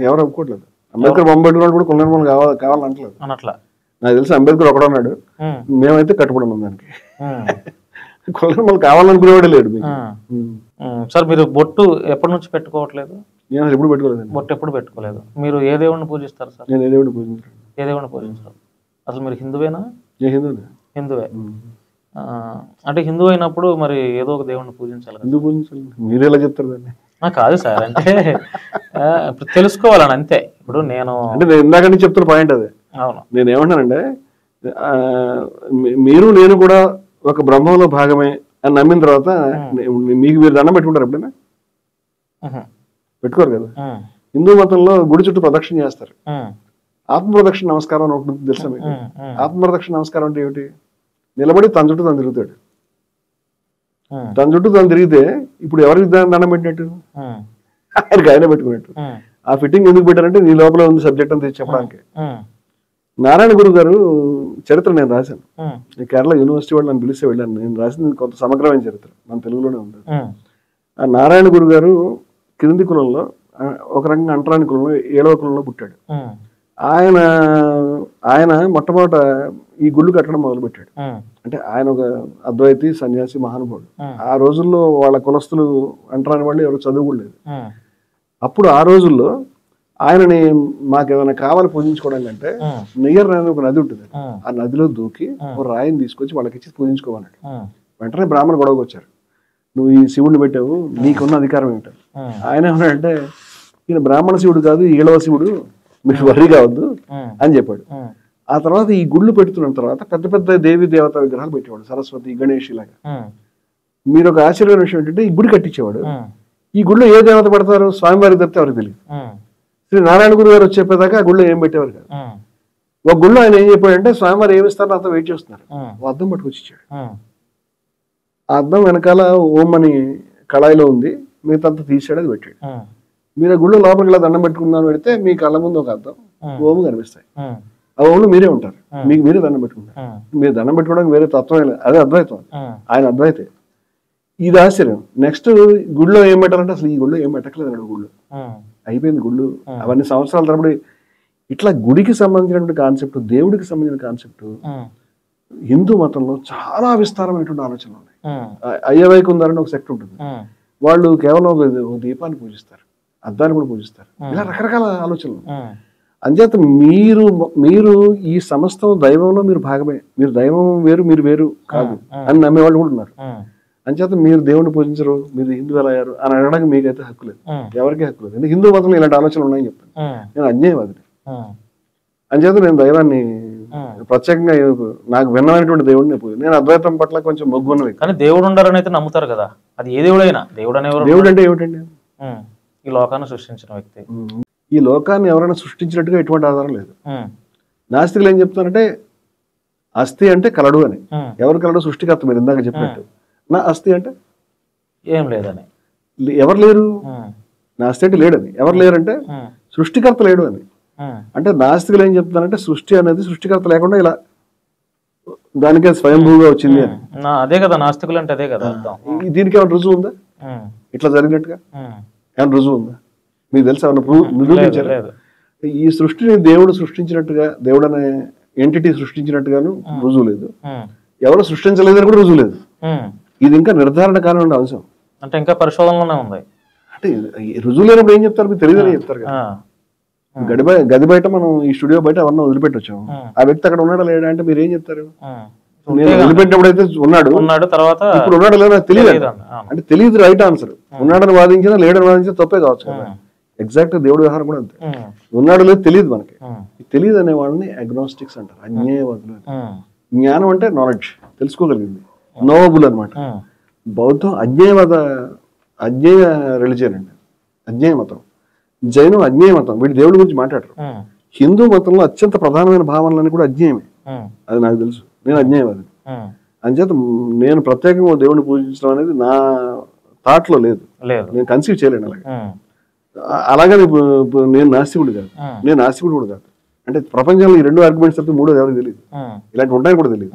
ఎవరు ఒప్పుకోవట్లేదు. అంబేద్కర్ బొమ్మబెట్టుకున్నాడు కూడా కుల నిర్మూలన కావాలంటలేదు. నాకు తెలిసి అంబేద్కర్ ఒకడన్నాడు, మేమైతే కట్టుబడి ఉన్నాం దానికి. కుల నిర్మూలన కావాలనుకునేవాడే లేడు. సార్ మీరు బొట్టు ఎప్పటి నుంచి పెట్టుకోవట్లేదు? నేను ఎప్పుడు పెట్టుకోలేదు. బొట్టు ఎప్పుడు పెట్టుకోలేదు. మీరు ఏ దేవుడిని పూజిస్తారు సార్? నేను ఏ దేవుడిని పూజించాను. ఏ దేవుడిని పూజించారు? అసలు మీరు హిందువేనా? హిందువే. అంటే హిందూ అయినప్పుడు మరి ఏదో ఒక దేవుడిని పూజించాలి కదా. ఎందుకు పూజించాలి? మీరు ఎలా చెప్తారు దాన్ని? కాదు సార్, అంటే ఇప్పుడు తెలుసుకోవాలని అంతే. ఇప్పుడు నేను అంటే నేను ఇందాక నుంచి చెప్తున్న పాయింట్ అదే. అవును, నేను ఏమంటానంటే మీరు నేను కూడా ఒక బ్రహ్మంలో భాగమే అని నమ్మిన తర్వాత మీకు మీరు దండం పెట్టుకుంటారు ఎప్పుడైనా? పెట్టుకోరు కదా. హిందూ మతంలో గుడి చుట్టూ ప్రదక్షిణ చేస్తారు. ఆత్మ ప్రదక్షిణ నమస్కారం అని ఉంటుంది, తెలుసా మీకు? ఆత్మ ప్రదక్షిణ నమస్కారం అంటే ఏమిటి? నిలబడి తన చుట్టూ తను తిరుగుతాడు. తన చుట్టూ తను తిరిగితే ఇప్పుడు ఎవరికి దండం పెట్టినట్టు? ఆయనకి ఆయన పెట్టుకున్నట్టు. ఆ ఫిట్టింగ్ ఎందుకు పెట్టారంటే నీ లోపల ఉంది సబ్జెక్ట్ అని చెప్పడానికి. నారాయణ గురు గారు చరిత్ర నేను రాశాను. కేరళ యూనివర్సిటీ వాళ్ళు నన్ను పిలిస్తే వెళ్ళాను. నేను రాసింది కొంత సమగ్రమైన చరిత్ర, మన తెలుగులోనే ఉంది. ఆ నారాయణ గురు గారు క్రింది కులంలో, ఒక రకంగా అంటరాని కులంలో, 7వ కులంలో పుట్టాడు. ఆయన మొట్టమొదట ఈ గుళ్ళు కట్టడం మొదలుపెట్టాడు. అంటే ఆయన ఒక అద్వైతి సన్యాసి మహానుభావుడు. ఆ రోజుల్లో వాళ్ళ కులస్తులు అంటరాని వాళ్ళు ఎవరు చదువుకోలేదు. అప్పుడు ఆ రోజుల్లో ఆయనని మాకు ఏమైనా కావాలి పూజించుకోవడం అంటే నెయ్యర్ అనే ఒక నది ఉంటుంది, ఆ నదిలో దూకి ఒక రాయిని తీసుకొచ్చి వాళ్ళకి ఇచ్చి పూజించుకోమన్నాడు. వెంటనే బ్రాహ్మణ గొడవకు వచ్చారు, నువ్వు ఈ శివుడిని పెట్టావు, నీకున్న అధికారం ఏంటారు? ఆయన ఏమన్నాడంటే, ఈయన బ్రాహ్మణ శివుడు కాదు, 7వ శివుడు, మీరు వర్రీ కావద్దు అని చెప్పాడు. ఆ తర్వాత ఈ గుళ్ళు పెడుతున్న తర్వాత పెద్ద పెద్ద దేవి దేవత విగ్రహాలు పెట్టేవాడు, సరస్వతి, గణేష్ ఇలాగా. మీరు ఒక ఆశ్చర్యమైన విషయం ఏంటంటే, ఈ గుడి కట్టించేవాడు. ఈ గుడిలో ఏ దేవత పడతారు? స్వామివారికి తప్పితే ఎవరికి తెలియదు. శ్రీ నారాయణ గురు గారు వచ్చేదాకా ఆ గుడిలో ఏం పెట్టేవారు కాదు. ఒక గుడిలో ఆయన ఏం చెప్పాడంటే, స్వామివారు ఏమిస్తారో అంతా వెయిట్ చేస్తున్నారు. అద్దం పట్టుకొచ్చి ఇచ్చాడు. ఆ అద్దం వెనకాల ఓం అని కళాయిలో ఉంది, మిగతా అంతా తీసాడు, అది పెట్టాడు. మీరు ఆ గుళ్ళో లోపలికి ఇలా దండం పెట్టుకుందాం పెడితే మీ కళ్ళ ముందు ఒక అద్దం, ఓము కనిపిస్తాయి. ఆ ఓంలో మీరే ఉంటారు, మీకు మీరే దండం పెట్టుకుంటారు. మీరు దండం పెట్టుకోవడానికి వేరే తత్వం లేదు, అదే అద్వైతం. ఆయన అద్వైతే. ఇది ఆశ్చర్యం. నెక్స్ట్ గుళ్ళో ఏం పెట్టాలంటే అసలు ఈ గుళ్ళో ఏం పెట్టట్లేదు అన్నాడు. గుళ్ళు అయిపోయింది, గుళ్ళు అవన్నీ సంవత్సరాల తరబడి. ఇట్లా గుడికి సంబంధించినటువంటి కాన్సెప్ట్, దేవుడికి సంబంధించిన కాన్సెప్ట్ హిందూ మతంలో చాలా విస్తారమైనటువంటి ఆలోచనలు ఉన్నాయి. అయ్యవైకుందారని ఒక సెక్ట్ ఉంటుంది, వాళ్ళు కేవలం ఒక దీపాన్ని పూజిస్తారు, అద్దాన్ని కూడా పూజిస్తారు. ఇలా రకరకాల ఆలోచనలు. అంచేత మీరు ఈ సమస్తం దైవంలో మీరు భాగమే, మీరు దైవం వేరు మీరు వేరు కాదు అని నమ్మేవాళ్ళు కూడా ఉన్నారు. అంచేత మీరు దేవుడిని పూజించరు, మీరు హిందూ ఎలా అయ్యారు అని అడగడానికి మీకైతే హక్కు లేదు, ఎవరికీ హక్కు లేదు. ఎందుకంటే హిందూ మతంలో ఇలాంటి ఆలోచనలు ఉన్నాయని చెప్తాను. నేను అజ్ఞేయవాదిని. అంచేత నేను దైవాన్ని ప్రత్యేకంగా నాకు భిన్నమైనటువంటి దేవుడిని పూజ. నేను అద్వైతం పట్ల కొంచెం మొగ్గున్నవి. కానీ దేవుడు ఉండాలని అయితే నమ్ముతారు కదా, అది ఏ దేవుడైనా. దేవుడు అంటే ఏమిటండి? ఈ లోకాన్ని సృష్టించిన వ్యక్తి. ఈ లోకాన్ని ఎవరైనా సృష్టించినట్టుగా ఎటువంటి ఆధారం లేదు. నాస్తికులు ఏం చెప్తారంటే, అస్థి అంటే కలడు అని. ఎవరు కలడు? సృష్టికర్త. మీరు ఇందాక చెప్పినట్టు. నా అస్థి అంటే ఏం లేదని. ఎవరు లేరు? నాస్తి అంటే లేడని. ఎవరు లేరంటే సృష్టికర్త లేడు అని. అంటే నాస్తికులు ఏం చెప్తారంటే, సృష్టి అనేది సృష్టికర్త లేకుండా ఇలా దానికే స్వయంభూగా వచ్చింది అని. అదే కదా నాస్తికులు అంటే, అదే కదా. దీనికి ఏమైనా రుజువు ఉందా? ఇట్లా జరిగినట్టుగా ఏమైనా రుజువు ఉందా? మీకు తెలుసా? నిరూపించారు. ఈ సృష్టిని దేవుడు సృష్టించినట్టుగా, దేవుడు అనే ఎంటిటీ సృష్టించినట్టుగాను రుజువు లేదు. ఎవరు సృష్టించలేదని కూడా రుజువు లేదు. ఇది ఇంకా నిర్ధారణ కాని అంశం. అంటే ఇంకా పరిశోధనలోనే ఉంది. అంటే రుజువు లేనప్పుడు ఏం చెప్తారు? మీకు తెలియదని చెప్తారు కదా. గది బయట మనం ఈ స్టూడియో బయట అవన్నీ వదిలిపెట్టి వచ్చాము. ఆ వ్యక్తి అక్కడ ఉన్నాడా లేడా అంటే మీరు ఏం చెప్తారు? నేను వదిలిపెట్టినప్పుడు అయితే ఉన్నాడు, తర్వాత ఇప్పుడు ఉన్నాడు లేదా నాకు తెలియదు అంటే తెలియదు. Right answer. ఉన్నాడని వాదించినా లేడని వాదించినా తప్పే కావచ్చు కదా. ఎగ్జాక్ట్ దేవుడి వ్యవహారం కూడా అంతే. ఉన్నాడు లేదు తెలియదు మనకి. తెలియదు అనే వాళ్ళని అగ్నోస్టిక్స్ అంటారు, అజ్ఞేయవాదులు. జ్ఞానం అంటే నాలెడ్జ్, తెలుసుకోగలిగింది, నోవబుల్ అనమాట. బౌద్ధం అజ్ఞేయ రిలిజియన్ అండి, అజ్ఞేయ మతం. జైనం అజ్ఞేయ మతం, వీటి దేవుడి గురించి మాట్లాడరు. హిందూ మతంలో అత్యంత ప్రధానమైన భావనలన్నీ కూడా అజ్ఞేయమే, అది నాకు తెలుసు. నేను అజ్ఞేయవాదిని. అంచేత నేను ప్రత్యేకంగా దేవుడిని పూజించడం అనేది నా థాట్లో లేదు, నేను కన్సీవ్ చేయలేను. అలాగని నేను నాస్తికుడు కాదు, నేను నాస్తికుడు కూడా కాదు. అంటే ప్రపంచంలో ఈ 2 ఆర్గ్యుమెంట్స్ తప్ప మూడోది ఎవరికి తెలియదు, ఇలాంటి ఉంటాయని కూడా తెలియదు.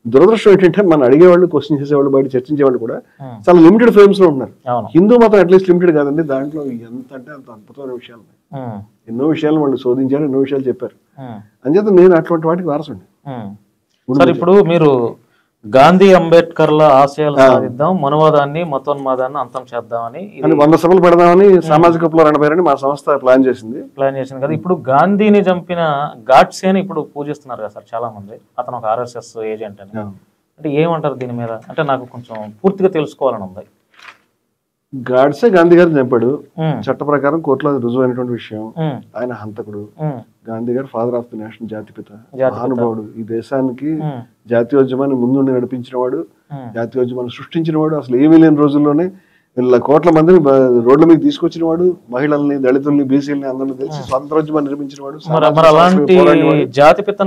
దురదృష్టం ఏంటంటే మనం అడిగేవాళ్ళు, క్వశ్చన్ చేసేవాళ్ళు, బయట చర్చించేవాళ్ళు కూడా చాలా లిమిటెడ్ ఫ్రేమ్స్ లో ఉన్నారు. హిందూ మతం అట్లీస్ట్ లిమిటెడ్ కాదండి, దాంట్లో ఎంత అంటే అంత అద్భుతమైన విషయాలు, ఎన్నో విషయాలు వాళ్ళు శోధించారు, ఎన్నో విషయాలు చెప్పారు. అంచేత నేను అటువంటి వాటికి వారసుండి. సార్, ఇప్పుడు మీరు గాంధీ అంబేద్కర్ల ఆశయాలు సాధిద్దాం, మనవాదాన్ని మతోన్మాదాన్ని అంతం చేద్దామని 100 సభలు పెడదామని సామాజిక ప్లాన్ పేరని మా సంస్థ ప్లాన్ చేసింది కదా. ఇప్పుడు గాంధీని చంపిన గాడ్సేని ఇప్పుడు పూజిస్తున్నారు కదా సార్ చాలా మంది. అతను ఒక RSS ఏజెంట్ అని. అంటే ఏమంటారు దీని మీద? అంటే నాకు కొంచెం పూర్తిగా తెలుసుకోవాలని ఉంది. గాడ్సే గాంధీ గారిని చంపాడు, చట్ట ప్రకారం కోర్టులో రుజువైనటువంటి విషయం. ఆయన హంతకుడు. గాంధీ గారు ఫాదర్ ఆఫ్ ది నేషన్, జాతిపిత, మహానుభావుడు. ఈ దేశానికి జాతీయోద్యమాన్ని ముందుండి నడిపించిన వాడు, జాతీయోద్యమాన్ని సృష్టించిన వాడు. అసలు ఏమీ లేని రోజుల్లోనే కోట్ల మందిని రోడ్ల మీద తీసుకొచ్చిన వాడు, మహిళల్ని, దళితుల్ని, బీసీలని అందరినీ తెలిసి స్వాతంత్రోద్యమాన్ని నిర్మించిన వాడు.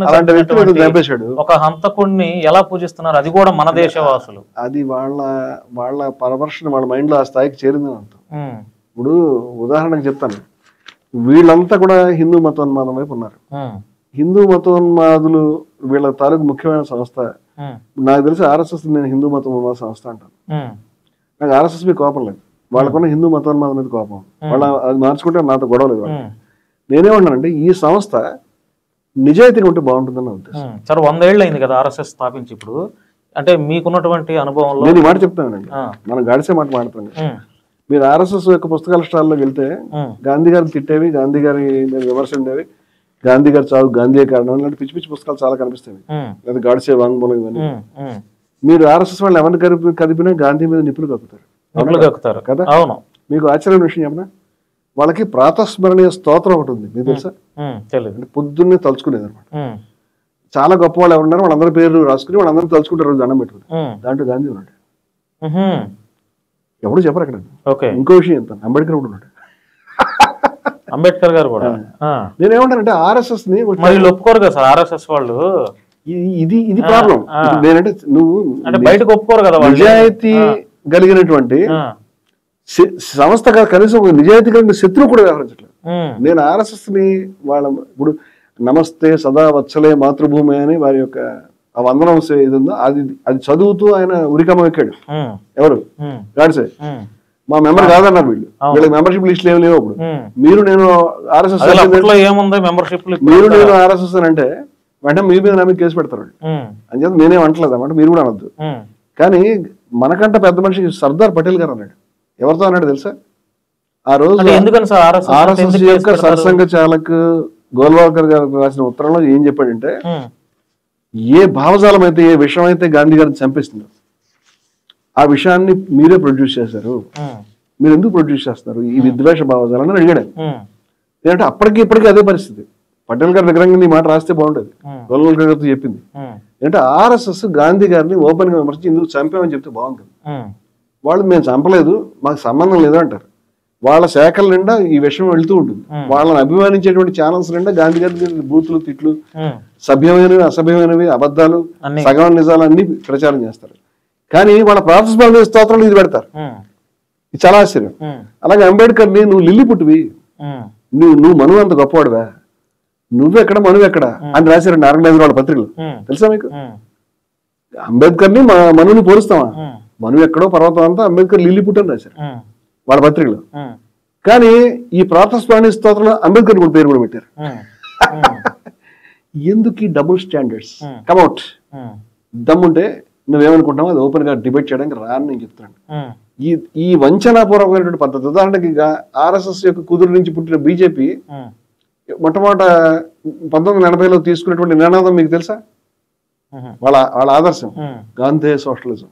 అలాంటి వ్యక్తి చంపేశాడు. ఒక హంతకుడిని ఎలా పూజిస్తున్నారు? అది కూడా మన దేశవాసులు. అది వాళ్ళ పరవర్షణ వాళ్ళ మైండ్ లో ఆ స్థాయికి చేరిందని అర్థం. ఇప్పుడు ఉదాహరణకు చెప్తాను, వీళ్ళంతా కూడా హిందూ మతోన్మాదం వైపు ఉన్నారు. హిందూ మతోన్మాదులు వీళ్ళ తాలూకు ముఖ్యమైన సంస్థ. నాకు తెలిసి ఆర్ఎస్ఎస్ నేను హిందూ మతోన్మాద సంస్థ అంటాను. నాకు ఆర్ఎస్ఎస్ మీద కోపం లేదు, వాళ్ళకున్న హిందూ మతోన్మాదం మీద కోపం. వాళ్ళ అది మార్చుకుంటే నాతో గొడవ లేదు. నేనేమన్నానంటే ఈ సంస్థ నిజాయితీగా ఉంటే బాగుంటుందని ఉద్దేశం. సరే 100 ఏళ్ళు అయింది కదా ఆర్ఎస్ఎస్ స్థాపించి. ఇప్పుడు అంటే మీకున్నటువంటి అనుభవంలో నేను ఈ మాట చెప్తానండి, మనం గాడిసే మాట మాట్లాడుతాను. మీరు ఆర్ఎస్ఎస్ యొక్క పుస్తకాల స్టాల్లోకి వెళ్తే గాంధీ గారిని తిట్టేవి, గాంధీ గారి మీద విమర్శ ఉండేవి, గాంధీ గారి చావు గాంధీ కారణం ఇలాంటి పిచ్చి పిచ్చి పుస్తకాలు చాలా కనిపిస్తాయి. లేదా గాడిసే వాంగ్మూలం ఇవన్నీ. మీరు ఆర్ఎస్ఎస్ వాళ్ళు ఎవరిని కదిపినా గాంధీ మీద నిప్పులు కక్కుతారు కదా. అవును. మీకు ఆశ్చర్యమైన విషయం చెప్పనా, వాళ్ళకి ప్రాతస్మరణీయ స్తోత్రం ఒకటి ఉంది, మీకు తెలుసా? అంటే పొద్దున్నే తలుచుకునేది అనమాట. చాలా గొప్ప వాళ్ళు ఎవరున్నారు వాళ్ళందరి పేరు రాసుకుని వాళ్ళందరూ తలుచుకుంటారు, దండం పెట్టుకుని. దాంట్లో గాంధీ ఉన్నాడు, ఎవడు చెప్పరు అక్కడ. ఇంకో విషయం చెప్తాను, అంబేద్కర్ కూడా ఉన్నాడు. అంబేద్కర్ గారు కూడా. నేనేమంటానంటే ఆర్ఎస్ఎస్ ని ఒప్పుకోరు కదా సార్ ఆర్ఎస్ఎస్ వాళ్ళు. ఇది ప్రాబ్లం. నేనంటే నువ్వు బయటకు ఒప్పుకోరు కదా, నిజాయితీ కలిగినటువంటి సంస్థ కనీసం నిజాయితీ కలిగిన శత్రువు కూడా వ్యవహరించట్లేదు. నేను ఆర్ఎస్ఎస్ ని వాళ్ళ ఇప్పుడు నమస్తే సదా వత్సలే మాతృభూమి అని వారి యొక్క ఆ వందనం ఇది ఉందో అది చదువుతూ ఆయన ఉరికమ్మ ఎక్కాడు. ఎవరు? గాడ్సే. మా మెంబర్ కాదన్నారు వీళ్ళు, వీళ్ళకి మెంబర్షిప్ లిస్ట్ ఏమి లేవు. అప్పుడు మీరు నేను ఆర్ఎస్ఎస్ మీరు నేను ఆర్ఎస్ఎస్ అని అంటే వెంటనే మీ మీద నా మీద కేసు పెడతారు. అంచేత నేనేం అంటలేదు అన్నమాట, మీరు కూడా అనొద్దు. కానీ మనకంటే పెద్ద మనిషి సర్దార్ పటేల్ గారు అన్నాడు. ఎవరితో అన్నాడు తెలుసా? ఆ రోజు ఆర్ఎస్ఎస్ యొక్క సర్సంఘ చాలక్ గోల్వాల్కర్ గారు రాసిన ఉత్తరంలో ఏం చెప్పాడంటే, ఏ భావజాలం అయితే, ఏ విషయం అయితే గాంధీ గారిని చంపేస్తున్నారు ఆ విషయాన్ని మీరే ప్రొడ్యూస్ చేశారు, మీరు ఎందుకు ప్రొడ్యూస్ చేస్తున్నారు ఈ విద్వేష భావజాలని అడిగాడు. ఎందుకంటే అప్పటికి ఇప్పటికీ అదే పరిస్థితి. పటేల్ గారి దగ్గర ఈ మాట రాస్తే బాగుంటది. గోల్వాల్కర్ గారితో చెప్పింది అంటే ఆర్ఎస్ఎస్ గాంధీ గారిని ఓపెన్ గా విమర్శించి ఇందుకు చంపామని చెప్తే బాగుంటుంది. వాళ్ళు మేము చంపలేదు, మాకు సంబంధం లేదు అంటారు. వాళ్ళ శాఖల నిండా ఈ విషయం వెళ్తూ ఉంటుంది. వాళ్ళని అభిమానించేటువంటి ఛానల్స్ నిండా గాంధీ గారి బూతులు, తిట్లు, సభ్యమైనవి, అసభ్యమైనవి, అబద్ధాలు, సగం నిజాలు అన్ని ప్రచారం చేస్తారు. కానీ వాళ్ళ ప్రాతస్మరణ స్తోత్రాలు ఇది పెడతారు. ఇది చాలా ఆశ్చర్యం. అలాగే అంబేద్కర్ ని నువ్వు లిల్లి పుట్టివి, నువ్వు మనువు అంత గొప్పవాడువా, నువ్వెక్కడ మనువు ఎక్కడ అని రాశారండి ఆర్గనైజర్ వాళ్ళ పత్రికలు. తెలుసా మీకు? అంబేద్కర్ ని మనుని పోలుస్తావా? మనువు ఎక్కడో పర్వతం అంతా, అంబేద్కర్ లిల్లి పుట్టి అని రాశారు వాళ్ళ పత్రికలు. కానీ ఈ ప్రాతస్మరణ స్తోత్రంలో అంబేద్కర్ కూడా పేరు కూడా పెట్టారు. ఎందుకు ఈ డబుల్ స్టాండర్డ్స్? కమౌట్. దమ్ముంటే నువ్వేమనుకుంటున్నావు అది ఓపెన్ గా డిబేట్ చేయడానికి రా అని నేను చెప్తాను. ఈ వంచనాపూర్వకమైనటువంటి పద్ధతి. ఉదాహరణకి ఆర్ఎస్ఎస్ యొక్క కుదురు నుంచి పుట్టిన బీజేపీ మొట్టమొదట 1980లో తీసుకున్నటువంటి నినాదం మీకు తెలుసా? వాళ్ళ ఆదర్శం గాంధీ సోషలిజం.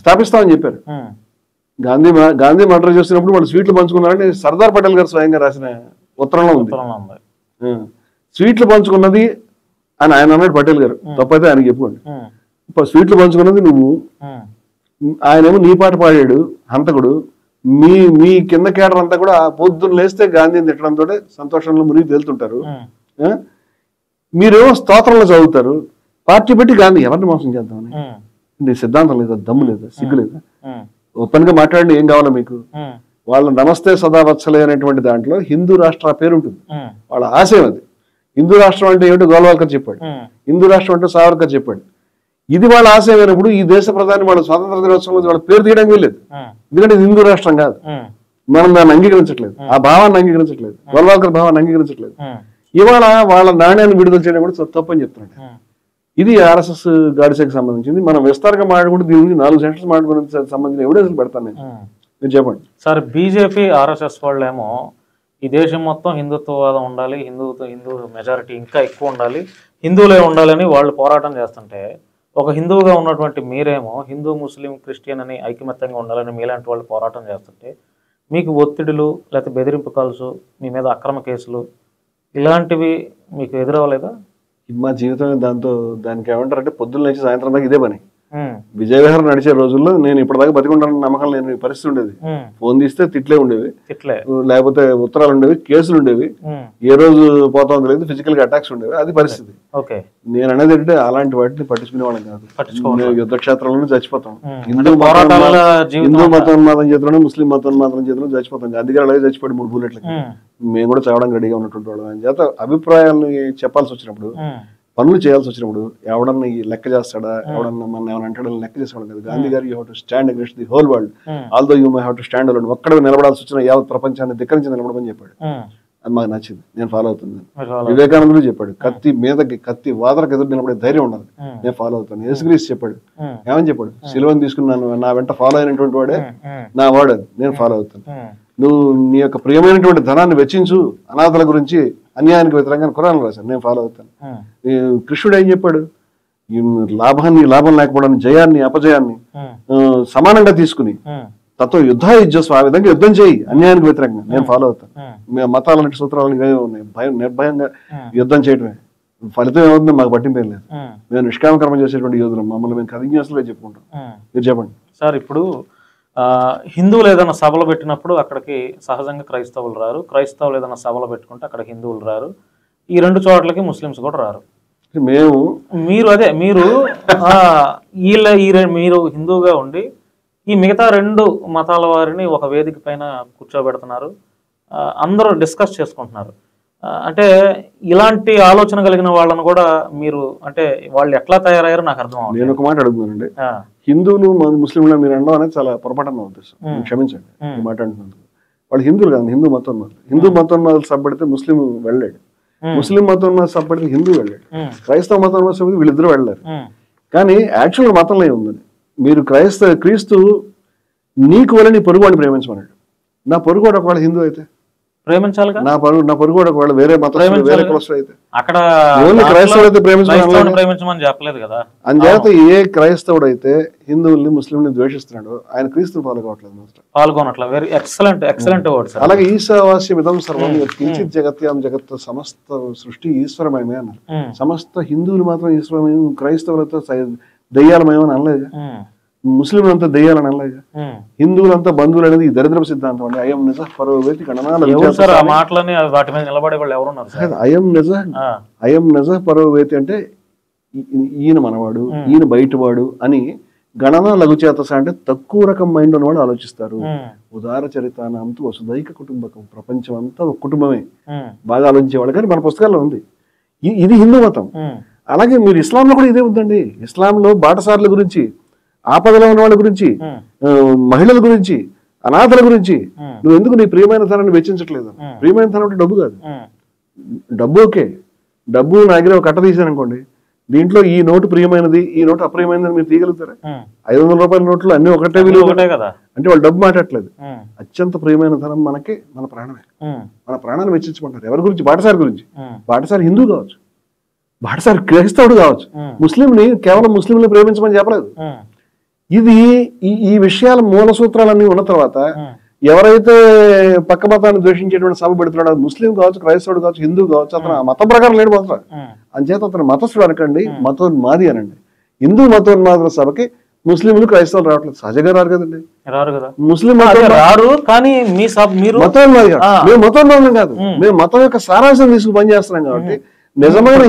స్థాపిస్తామని చెప్పారు. గాంధీ మర్డర్ చేస్తున్నప్పుడు వాళ్ళు స్వీట్లు పంచుకున్నారని సర్దార్ పటేల్ గారు స్వయంగా రాసిన ఉత్తరంలో ఉంది. స్వీట్లు పంచుకున్నది అని ఆయన అన్నాడు పటేల్ గారు, తప్పైతే ఆయనకి చెప్పుకోండి. స్వీట్లు పంచుకున్నది నువ్వు, ఆయనేమో నీ పాట పాడాడు హంతకుడు. మీ కింద కేడర్ అంతా కూడా పొద్దున్న లేస్తే గాంధీని తిట్టడంతో సంతోషంలో మునిగి తేలుతుంటారు. మీరేమో స్తోత్రంలో చదువుతారు. పార్టీ పెట్టి గాంధీ ఎవరిని మోసం చేద్దామని. నీ సిద్ధాంతం లేదా, దమ్ము లేదా, సిగ్గు లేదా? ఓపెన్ గా మాట్లాడండి, ఏం కావాలో మీకు. వాళ్ళ నమస్తే సదావత్సలే అనేటువంటి దాంట్లో హిందూ రాష్ట్ర పేరు ఉంటుంది. వాళ్ళ ఆశయం అది. హిందూ రాష్ట్రం అంటే ఏమిటో గోల్వాల్కర్ చెప్పాడు, హిందూ రాష్ట్రం అంటే సావర్కర్ చెప్పాడు. ఇది వాళ్ళ ఆశయం అయినప్పుడు ఈ దేశ ప్రధాని వాళ్ళ స్వాతంత్ర దినోత్సవం వాళ్ళ పేరు తీయడానికి వెళ్ళలేదు. ఎందుకంటే ఇది హిందూ రాష్ట్రం కాదు. మనం దాన్ని అంగీకరించట్లేదు, ఆ భావాన్ని అంగీకరించట్లేదు, గోల్వాల్కర్ భావాన్ని అంగీకరించట్లేదు. ఇవాళ వాళ్ళ నాణ్యాన్ని విడుదల చేయడం కూడా తప్పని చెప్తున్నాడు. ఇది ఆర్ఎస్ఎస్ గాడిసెకి సంబంధించింది. మనం విస్తారంగా మాట్లాడుకుంటే దీని గురించి 4 సెంటర్స్ మాట్లాడుకునే సంబంధించిన ఎవిడెన్స్ పెడతాను నేను. మీరు చెప్పండి సార్. బీజేపీ ఆర్ఎస్ఎస్ వాళ్ళేమో ఈ దేశం మొత్తం హిందుత్వవాదం ఉండాలి, హిందూ మెజారిటీ ఇంకా ఎక్కువ ఉండాలి, హిందువులే ఉండాలని వాళ్ళు పోరాటం చేస్తుంటే ఒక హిందువుగా ఉన్నటువంటి మీరేమో హిందూ ముస్లిం క్రిస్టియన్ అని ఐకమత్యంగా ఉండాలని మీలాంటి వాళ్ళు పోరాటం చేస్తుంటే మీకు ఒత్తిడులు లేకపోతే బెదిరింపు కాల్స్ మీ మీద అక్రమ కేసులు ఇలాంటివి మీకు ఎదురవ్వలేదా? మా జీవితం దానికి ఏమంటారంటే పొద్దున్న నుంచి సాయంత్రం దాకా ఇదే పని. విజయవిహారం నడిచే రోజుల్లో నేను ఇప్పటిదాకా బతికుంటానని నమ్మకం లేని పరిస్థితి ఉండేది. ఫోన్ తీస్తే తిట్లే ఉండేవి, లేకపోతే ఉత్తరాలు ఉండేవి, కేసులు ఉండేవి, ఏ రోజు పోతాం తెలియదు, ఫిజికల్ గా అటాక్స్ ఉండేవి. అది పరిస్థితి. నేను అనేది ఏంటంటే అలాంటి వాటిని పట్టించుకునే వాళ్ళం కాదు. యుద్ధ క్షేత్రంలోనే చచ్చిపోతాం. హిందూ మతోన్మాదం చేతిలోనే ముస్లిం మతోన్మాదం చేతిలో చచ్చిపోతాం. అందుకే అలాగే చచ్చిపోయి 3 బుల్లెట్లకి మేము కూడా చావడానికి రెడీగా ఉన్నటువంటి వాళ్ళం. అని చేత అభిప్రాయాలను చెప్పాల్సి వచ్చినప్పుడు, పనులు చేయాల్సి వచ్చినప్పుడు ఎవడన్నా లెక్క చేస్తాడా, ఎవడన్నా మన ఏమైనా అంటాడో లెక్క చేసేవాడు కదా. గాంధీ గారు you have to stand against the whole world although you may have to stand alone. ఒక్కడ నిలబడాల్సి వచ్చిన యావత్ ప్రపంచాన్ని ధిక్కరించి నిలబడమని చెప్పాడు. అది మాకు నచ్చింది, నేను ఫాలో అవుతుంది. వివేకానందుడు చెప్పాడు, కత్తి మీదకి కత్తి వాదరకు ఎదురు నిలబడే ధైర్యం ఉండాలి, నేను ఫాలో అవుతాను. యేసుక్రీస్తు చెప్పాడు, ఏమని చెప్పాడు, సిలువను తీసుకున్నాను నా వెంట ఫాలో అయినటువంటి వాడే నా వాడు, నేను ఫాలో అవుతాను. నువ్వు నీ యొక్క ప్రియమైనటువంటి ధనాన్ని వెచ్చించు, అనాథల గురించి, అన్యాయానికి వ్యతిరేకంగా ఖురాన్ రాశాను, నేను ఫాలో అవుతాను. కృష్ణుడు ఏం చెప్పాడు, లాభం లేకపోవడానికి జయాన్ని అపజయాన్ని సమానంగా తీసుకుని తత్వ యుద్ధస్వ, ఆ విధంగా యుద్ధం చేయి అన్యాయానికి వ్యతిరేకంగా, నేను ఫాలో అవుతాను. మతాలంటే సూత్రాలు ఇవే ఉన్నాయి, నిర్భయంగా యుద్ధం చేయడమే. ఫలితం ఏమవుతుంది మాకు పట్టింపేం లేదు. మేము నిష్కామకర్మ చేసేటువంటి యోధులు, మమ్మల్ని మేము కథించేస్తలే చెప్పుకుంటాం. మీరు చెప్పండి సార్. ఇప్పుడు హిందువులు ఏదైనా సభలు పెట్టినప్పుడు అక్కడికి సహజంగా క్రైస్తవులు రారు, క్రైస్తవులు ఏదైనా సభలు పెట్టుకుంటే అక్కడ హిందువులు రారు, ఈ 2 చోట్లకి ముస్లిమ్స్ కూడా రారు. మీరు హిందువుగా ఉండి ఈ మిగతా 2 మతాల వారిని ఒక వేదిక పైన కూర్చోబెడుతున్నారు, అందరూ డిస్కస్ చేసుకుంటున్నారు. అంటే ఇలాంటి ఆలోచన కలిగిన వాళ్ళను కూడా మీరు, అంటే వాళ్ళు ఎట్లా తయారయ్యారో నాకు అర్థం అవుతుంది. నేను ఒక మాట అడుగుతున్నానండి, హిందువులు ముస్లింలు మీరు అనడం అనేది చాలా పొరపాటు నా ఉద్దేశం, క్షమించండి ఈ మాట అంటున్నందుకు. వాళ్ళు హిందువులు కాదు, హిందూ మతోన్మాదులు. హిందూ మతోన్మాదులు సబ్బడితే ముస్లిం వెళ్ళాడు, ముస్లిం మతోన్మాద సబ్బడితే హిందూ వెళ్ళాడు, క్రైస్తవ మతోన్మాద సబ్బడితే వీళ్ళిద్దరూ వెళ్ళారు. కానీ యాక్చువల్ మతంలో ఏముందని, మీరు క్రీస్తు నీకు వల్ల నీ పొరుగువాడిని ప్రేమించమన్నాడు. నా పొరుగువాడు ఒకవేళ హిందూ అయితే ప్రేమించాలిగా, నా పొరుగువాడు ఒకవేళ వేరే మతం వేరే కులస్తుడు అయితే, అక్కడ క్రైస్తవుడు అయితే ప్రేమించమని చెప్పలేదు కదా. అంచేత ఏ క్రైస్తవుడు అయితే హిందువుల్ని ముస్లింని ద్వేషిస్తున్నాడు ఆయన క్రీస్తుని పాల్గొనట్లేదు. Very excellent word. అలాగే ఈశావాస్యం ఇదం సర్వం కించిత్ జగత్యాం జగత్, సమస్త సృష్టి ఈశ్వరమయమే అన్నారు. సమస్త హిందువులు మాత్రం ఈశ్వరమయం, క్రైస్తవులతో దయ్యాలమయం అని అనలేదు, ముస్లింలంతా దెయ్యాలని అనలేదు, హిందువులంతా బంధువులు అనేది ఈ దరిద్రపు సిద్ధాంతం అండి. అయం నిజ పరోవేతి అయం నిజ పరోవేతి అంటే ఈయన మనవాడు, ఈయన బయటవాడు అని గణన లఘుచేత అంటే తక్కువ రకం మైండ్ ఉన్నవాడు ఆలోచిస్తారు. ఉదార చరితానంతు వసుదైక కుటుంబకం, ప్రపంచం అంతా ఒక కుటుంబమే బాగా ఆలోచించేవాడు. కానీ మన పుస్తకాల్లో ఉంది ఇది హిందూ మతం. అలాగే మీరు ఇస్లాంలో కూడా ఇదే ఉందండి. ఇస్లాంలో బాటసార్ల గురించి, ఆపదలో ఉన్న వాళ్ళ గురించి, మహిళల గురించి, అనాథల గురించి నువ్వు ఎందుకు నీ ప్రియమైన ధనాన్ని వెచ్చించట్లేదు? ప్రియమైన ధనం అంటే డబ్బు కాదు, డబ్బు ఓకే, డబ్బు నా దగ్గర ఒక కట్ట తీసాను అనుకోండి, దీంట్లో ఈ నోటు ప్రియమైనది ఈ నోటు అప్రియమైనది మీరు తీయగలుగుతారా? 500 రూపాయల నోట్లు అన్ని ఒకటే విలువ కదా, అంటే వాళ్ళు డబ్బు మాట్లాడట్లేదు. అత్యంత ప్రియమైన ధనం మనకి మన ప్రాణమే. మన ప్రాణాన్ని వెచ్చించమంటారు. ఎవరి గురించి? బాటసారి గురించి. బాటసారి హిందూ కావచ్చు, బాటసారి క్రైస్తవుడు కావచ్చు, ముస్లింని కేవలం ముస్లింని ప్రేమించమని చెప్పలేదు. ఇది ఈ విషయాల మూల సూత్రాలన్నీ ఉన్న తర్వాత ఎవరైతే పక్క మతాన్ని ద్వేషించేటువంటి సభ పెడుతున్నాడో, ముస్లిం కావచ్చు, క్రైస్తవుడు కావచ్చు, హిందూ కావచ్చు, అతను ఆ మతం ప్రకారం లేడు పోతాడు. అంచేత అతను మతస్థుడు అనకండి, మతోన్మాది అనండి. హిందూ మతోన్మాదుల సభకి ముస్లింలు క్రైస్తవులు రావట్లేదు, సహజంగా రారు కదండి. ముస్లిం రారు, కానీ మతోన్మాది కాదు, మేము మతోన్మాదం కాదు, మేము మతం యొక్క సారాంశం తీసుకుని పనిచేస్తున్నాం. కాబట్టి నిజమైన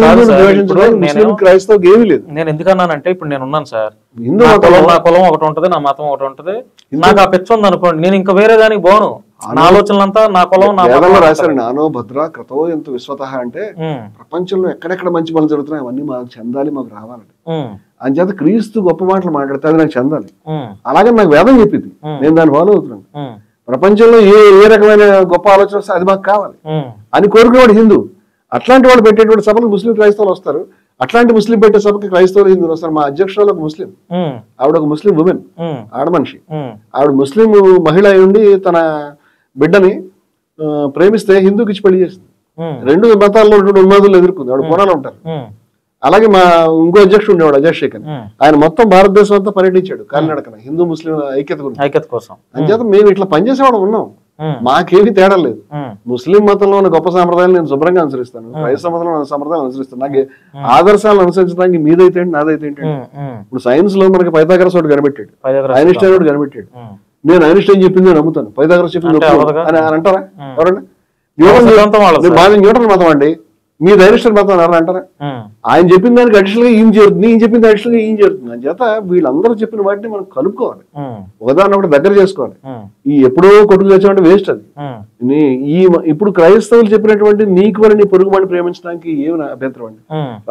ముస్లిం క్రైస్తవుకి ఏమీ లేదు. నేను ఎందుకన్నానంటే ఇప్పుడు నేను ఉన్నాను సార్, నా కులం ఒకటి ఉంటది, నా మతం ఒకటి ఉంటది, నాకు ఆ పెచ్చ ఉంది అనుకోండి, నేను ఇంకా వేరే దానికి పోను. నా ఆలోచనలంతా నా కులం రాశారు. నానో భద్ర క్రతో ఎంత విశ్వత అంటే ప్రపంచంలో ఎక్కడెక్కడ మంచి పనులు జరుగుతున్నాయి అవన్నీ మాకు చెందాలి, మాకు రావాలండి. అంచేత క్రీస్తు గొప్ప మాటలు మాట్లాడితే అది నాకు చెందాలి. అలాగే నాకు వేదం చెప్పింది, నేను దాన్ని ఫాలో అవుతున్నాను. ప్రపంచంలో ఏ రకమైన గొప్ప ఆలోచన వస్తే అది మాకు కావాలి అని కోరుకునేవాడు హిందూ. అట్లాంటి వాళ్ళు పెట్టేటువంటి సభలు ముస్లిం క్రైస్తవులు వస్తారు, అట్లాంటి ముస్లిం పెట్టే సభకి క్రైస్తవులు హిందువులు వస్తారు. మా అధ్యక్షురాలు ఒక ముస్లిం, ఆవిడ ఒక ముస్లిం ఉమెన్, ఆడమనిషి. ఆవిడ ముస్లిం మహిళ అయి ఉండి తన బిడ్డని ప్రేమిస్తే హిందూకి ఇచ్చి పెళ్లి చేసింది. 2 మతాల్లో ఉన్నటువంటి ఉన్మాదులు ఎదుర్కొంది. ఆవిడ కోణాలు ఉంటారు. అలాగే మా ఇంకో అధ్యక్షుడు ఉండేవాడు అజయ్ శేఖర్, ఆయన మొత్తం భారతదేశం అంతా పర్యటించాడు కాలినడకన హిందూ ముస్లిం ఐక్యత కోసం. అంచేత మేము ఇట్లా పనిచేసేవాడు ఉన్నాం, మాకేమీ తేడా లేదు. ముస్లిం మతంలో ఉన్న గొప్ప సాంప్రదాయాలు నేను శుభ్రంగా అనుసరిస్తాను, క్రైస్తవ మతంలో ఉన్న సాంప్రదాయాలు అనుసరిస్తాను. నాకు ఆదర్శాలను అనుసరించడానికి మీదైతే ఏంటి నాదైతే ఏంటి. ఇప్పుడు సైన్స్ లో మనకి పైథాగరస్ ఒకటి కనిపెట్టాడు, ఐన్స్టైన్ ఒకటి కనిపెట్టాడు. నేను ఐన్స్టైన్ చెప్పింది నమ్ముతాను, పైథాగరస్ చెప్పింది అని అంటారా ఎవరండి? న్యూటన్ మతం అండి, మీ ఐన్స్టైన్ మతం ఎవరు అంటారా? ఆయన చెప్పిన దానికి అడిషనల్ గా ఈయన చేరుతుంది, ఈయన చెప్పింది అడిషనల్ గా ఈయన చేరుతుంది. అని చేత వీళ్ళందరూ చెప్పిన వాటిని మనం కలుపుకోవాలి, ఉదాహరణ ఒకటి దగ్గర చేసుకోవాలి. ఈ ఎప్పుడో కొట్టుకు తెచ్చామంటే వేస్ట్ అది. ఇప్పుడు క్రైస్తవులు చెప్పినటువంటి నీకు వారిని పొరుగు వాడిని ప్రేమించడానికి ఏమి అభ్యంతరం అండి?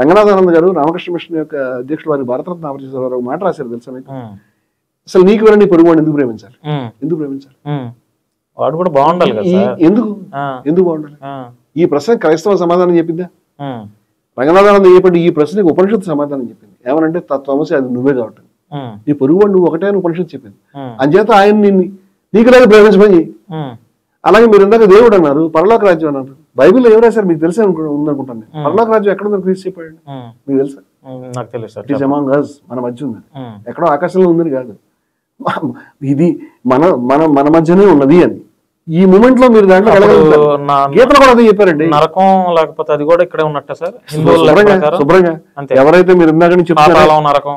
రంగనాథానంద గారు రామకృష్ణ మిషన్ యొక్క అధ్యక్షుడు వారి భారతరత్న ఆమోదించారు, ఒక మాట రాశారు తెలుసా మీకు? అసలు నీకు వారిని పొరుగు వాడిని ఎందుకు ప్రేమించాలి? ఎందుకు ప్రేమించాలి? వాడు కూడా బాగుండాలి కదా, ఎందుకు బాగుండాలి? ఈ ప్రశ్న క్రైస్తవ సమాధానం చెప్పిందా? రంగనాథానంద చెప్పండి, ఈ ప్రశ్నకు ఉపనిషత్తు సమాధానం చెప్పింది. ఏమనంటే తత్వమసి అది నువ్వే కాబట్టి, నీ పొరుగువాడు నువ్వు ఒకటే అని ఉపనిషత్తు చెప్పింది. అంచేత ఆయన నీకులాగా ప్రేమించమని చెయ్యి. అలాగే మీరు ఇందాక దేవుడు అన్నారు, పరలోక రాజ్యం అన్నారు. బైబిల్లో ఎవరు రాశారు మీకు తెలిసే ఉందనుకుంటాను. పరలోక రాజ్యం ఎక్కడ ఉందని క్రీస్తు చెప్పాడు మీకు తెలుసా? నాకు తెలుసు, ఇట్ ఈస్ అమాంగ్ us, మన మధ్య ఉంది, ఎక్కడో ఆకాశంలో ఉందని కాదు, ఇది మన మన మన మధ్యనే ఉన్నది అని. ఈ మూమెంట్ లో మీరు దాంట్లో గీతలు కూడా అదే చెప్పారండి. నరకం లేకపోతే అది కూడా ఇక్కడే ఉన్నట్ట సార్, శుభ్రంగా. ఎవరైతే మీరు ఇందాక నుంచి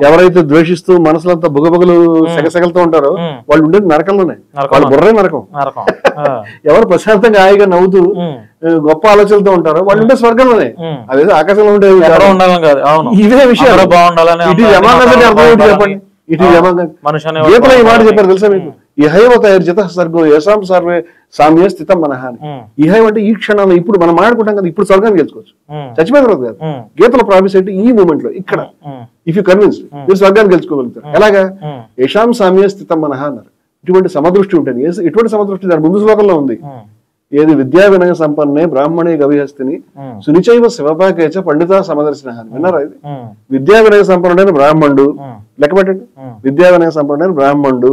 ఎవరైతే ద్వేషిస్తూ మనసులంతా బుగబుగలు సెగసెగలతో ఉంటారో వాళ్ళు ఉండేది నరకంలోనే, వాళ్ళు బుర్రే నరకం. ఎవరు ప్రశాంతంగా హాయిగా నవ్వుతూ గొప్ప ఆలోచనలతో ఉంటారో వాళ్ళు ఉండే స్వర్గంలోనే, అదేదో ఆకాశంలో ఉండే ఇదే విషయాలు. చెప్పండి, ఇటు గీతలో ఈ మాట చెప్పారు తెలుసా మీకు? ఇహైవ తైర్జిత సర్గో యశాం సర్వే సామ్య స్థితం మనహ అని. ఇహైవ అంటే ఈ క్షణంలో, ఇప్పుడు మనం మాట్లాడుకుంటాం కదా, ఇప్పుడు స్వర్గాన్ని గెలుచుకోవచ్చు, చచ్చిపోయిన తర్వాత కాదు. గీతలో ప్రామిస్ అంటే ఈ మూమెంట్ లో ఇక్కడ ఇఫ్ యూ కన్విన్స్డ్ మీరు స్వర్గాన్ని గెలుచుకోగలుగుతారు. ఎలాగా? యశాం సామ్య స్థితం మనహ అన్నారు. ఇటువంటి సమదృష్టి ఉంటుంది. ఎటువంటి సమదృష్టి? దాని ముందు శ్లోకంలో ఉంది, ఏది విద్యా వినయ సంపన్నే బ్రాహ్మణే గవిహస్తిని సునిచైవ శివపాకేచ పండిత సమదర్శన అని. విన్నారా? ఇది విద్యా వినయ సంపన్నుడైన బ్రాహ్మణుడు, లెక్క పెట్టండి, విద్యా వినయ సంపన్నుడైన బ్రాహ్మణుడు.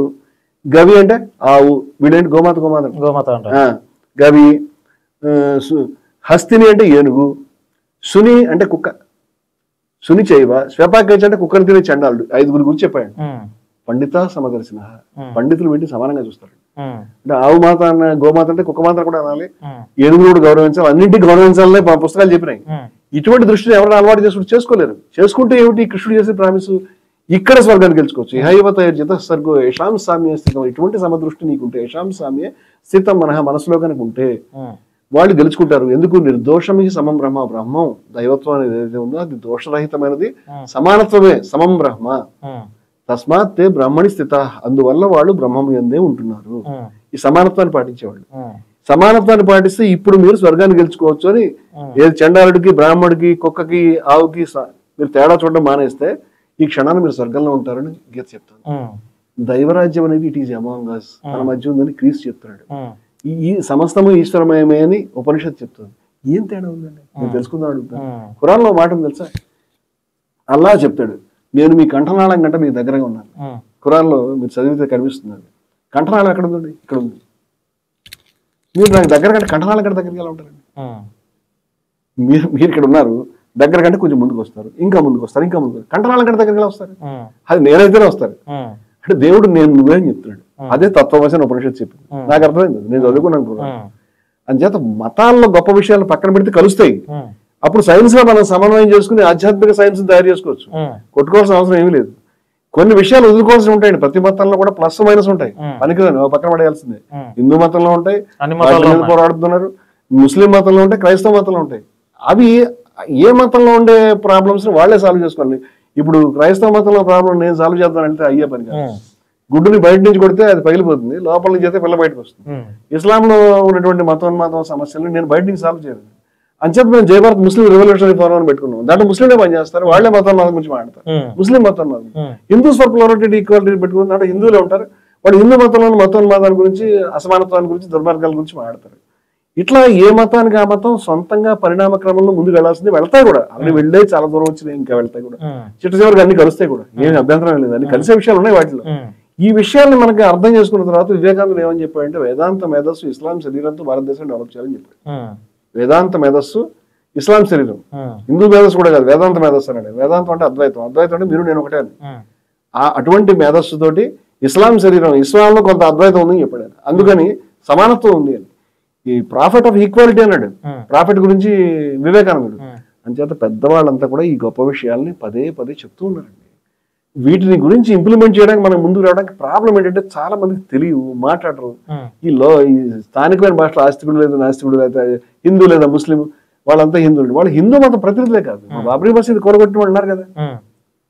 గవి అంటే ఆవు, వీడేంటి గోమాత, గోమాత గవి. హస్తిని అంటే ఏనుగు, సుని అంటే కుక్క, సుని చైవ శ్వేపాకేచ అంటే కుక్కని తినే చండాలుడు. 5 గురించి చెప్పాడు. పండిత సమదర్శన, పండితులు వీటిని సమానంగా చూస్తారు. అంటే ఆవు మాత అన్న, గోమాత అంటే కుక్క మాత కూడా అనాలి, ఏనుగులు కూడా గౌరవించాలి, అన్నింటికి గౌరవించాలని పుస్తకాలు చెప్పినాయి. ఇటువంటి దృష్టిని ఎవరైనా అలవాటు చేసుకోలేరు. చేసుకుంటే ఏమిటి కృష్ణుడు చేసే ప్రామిస్? ఇక్కడ స్వర్గాన్ని గెలుచుకోవచ్చు. ఇహైవత జిత సర్గో యశాం సామ్య స్థితం. ఇటువంటి సమదృష్టి నీకుంటే, యశాం సామ్య స్థితం మనసులో కనుక ఉంటే వాళ్ళు గెలుచుకుంటారు. ఎందుకు? నిర్దోషమి సమం బ్రహ్మ. బ్రహ్మం దైవత్వం అనేది ఏదైతే ఉందో అది దోషరహితమైనది, సమానత్వమే, సమం బ్రహ్మ. తస్మాత్ తే బ్రహ్మణి స్థిత, అందువల్ల వాళ్ళు బ్రహ్మం యందే ఉంటున్నారు. ఈ సమానత్వాన్ని పాటించేవాళ్ళు. సమానత్వాన్ని పాటిస్తే ఇప్పుడు మీరు స్వర్గాన్ని గెలుచుకోవచ్చు అని. ఏది చండాలుడికి, బ్రాహ్మడికి, కుక్కకి, ఆవుకి మీరు తేడా చూడడం మానేస్తే ఈ క్షణాన్ని మీరు స్వర్గంలో ఉంటారని గీత చెప్తాను. దైవరాజ్యం అనేది ఇట్ ఈజ్ అమాంగ్ us, మన మధ్య ఉందని క్రీస్తు చెప్తున్నాడు. ఈ సమస్తము ఈశ్వరమయమే అని ఉపనిషత్తు చెప్తుంది. ఏం తేడా ఉందండి నేను తెలుసుకుందాం అడుగుతాను. ఖురాన్లో మాట ఉంది తెలుసా? అల్లా చెప్తాడు, నేను మీ కంఠనాళం కంటే మీకు దగ్గరగా ఉన్నాను. ఖురాన్లో మీరు చదివితే కనిపిస్తుంది. కంఠనాళం ఎక్కడ ఉందండి? ఇక్కడ ఉంది. మీరు నాకు దగ్గర కంటే కంఠనాళం కంటే దగ్గరికి ఎలా ఉంటారండి? మీరు ఇక్కడ ఉన్నారు, దగ్గర కంటే కొంచెం ముందుకు వస్తారు, ఇంకా ముందుకు వస్తారు, ఇంకా ముందుకు. కంఠనాళం కంటే దగ్గరికి ఎలా వస్తారు? అది నేనైతేనే వస్తారు. అంటే దేవుడు నేను నువ్వే అని చెప్తున్నాడు. అదే తత్వమసి అని ఉపనిషత్తు చెప్పింది. నాకు అర్థమైంది, నేను చదువుకున్నాను. అంచేత మతాల్లో గొప్ప విషయాలు పక్కన పెడితే కలుస్తాయి. అప్పుడు సైన్స్ లో మనం సమన్వయం చేసుకుని ఆధ్యాత్మిక సైన్స్ తయారు చేసుకోవచ్చు. కొట్టుకోవాల్సిన అవసరం ఏమీ లేదు. కొన్ని విషయాలు వదులుకోవాల్సి ఉంటాయండి. ప్రతి మతంలో కూడా ప్లస్ మైనస్ ఉంటాయి, పనికిరాని పక్కన పడేయాల్సిందే. హిందూ మతంలో ఉంటాయి, పోరాడుతున్నారు. ముస్లిం మతంలో ఉంటాయి, క్రైస్తవ మతంలో ఉంటాయి. అవి ఏ మతంలో ఉండే ప్రాబ్లమ్స్ ని వాళ్లే సాల్వ్ చేసుకోవాలి. ఇప్పుడు క్రైస్తవ మతంలో ప్రాబ్లం నేను సాల్వ్ చేద్దానంటే అయ్యే పని కాదు. గుడ్డుని బయట నుంచి కొడితే అది పగిలిపోతుంది, లోపల నుంచి అయితే పిల్ల బయటకు వస్తుంది. ఇస్లాంలో ఉన్నటువంటి మతోన్మాదం సమస్యలు నేను బయట నుంచి సాల్వ్ చేయను. అంచేత మేము జయభారత్ ముస్లిం రెవల్యూషనరీ ఫోరం అని పెట్టుకున్నాం. దాంట్లో ముస్లింలే పనిచేస్తారు, వాళ్లే మతోన్మాదం గురించి మాట్లాడతారు. ముస్లిం మతోన్మాదం, హిందూస్ ఫర్ ప్లూరిటీ ఈక్వాలిటీ పెట్టుకున్న దాంట్లో హిందువులే ఉంటారు. వాళ్ళు హిందూ మతంలో మతోన్మాదాన్ని గురించి, అసమానత్వాన్ని గురించి, దుర్మార్గాల గురించి మాట్లాడతారు. ఇట్లా ఏ మతానికి ఆ మతం సొంతంగా పరిణామ క్రమంలో ముందుకు వెళ్లాల్సింది, వెళ్తాయి కూడా. అన్ని వెళ్ళే చాలా దూరం వచ్చినాయి, ఇంకా వెళ్తాయి కూడా. చిట్ట చివరికి అన్ని కలుస్తాయి కూడా, ఏమి అభ్యంతరం లేదు. అన్ని కలిసే విషయాలు ఉన్నాయి వాటిలో. ఈ విషయాన్ని మనకి అర్థం చేసుకున్న తర్వాత వివేకానందుడు ఏమని చెప్పాడంటే, వేదాంత మేధస్సు ఇస్లాం శరీరంతో భారతదేశం డెవలప్ చేయాలని చెప్పాడు. వేదాంత మేధస్సు ఇస్లాం శరీరం. హిందూ మేధస్సు కూడా కాదు, వేదాంత మేధస్సు అన్నాడు. వేదాంతం అంటే అద్వైతం, అద్వైతం అంటే మీరు నేను ఒకటే అని. అటువంటి మేధస్సుతోటి ఇస్లాం శరీరం, ఇస్లాంలో కొంత అద్వైతం ఉందని చెప్పాడు. అందుకని సమానత్వం ఉంది అని. ఈ ప్రాఫిట్ ఆఫ్ ఈక్వాలిటీ అన్నాడు. ప్రాఫిట్ గురించి వివేకానందుడు. అంచేత పెద్దవాళ్ళంతా కూడా ఈ గొప్ప విషయాల్ని పదే పదే చెప్తూ ఉన్నారండి. వీటిని గురించి ఇంప్లిమెంట్ చేయడానికి మనం ముందుకు రావడానికి ప్రాబ్లం ఏంటంటే చాలా మందికి తెలియవు, మాట్లాడరు. ఈ స్థానికమైన భాషలో ఆస్తికుడు లేదా నాస్తికుడు లేదా హిందూ లేదా ముస్లిం, వాళ్ళంతా హిందువులు. వాళ్ళు హిందూ మతం ప్రతినిధులే కాదు. బాబ్రీ మసీద్ కూరగొట్టిన వాళ్ళు ఉన్నారు కదా,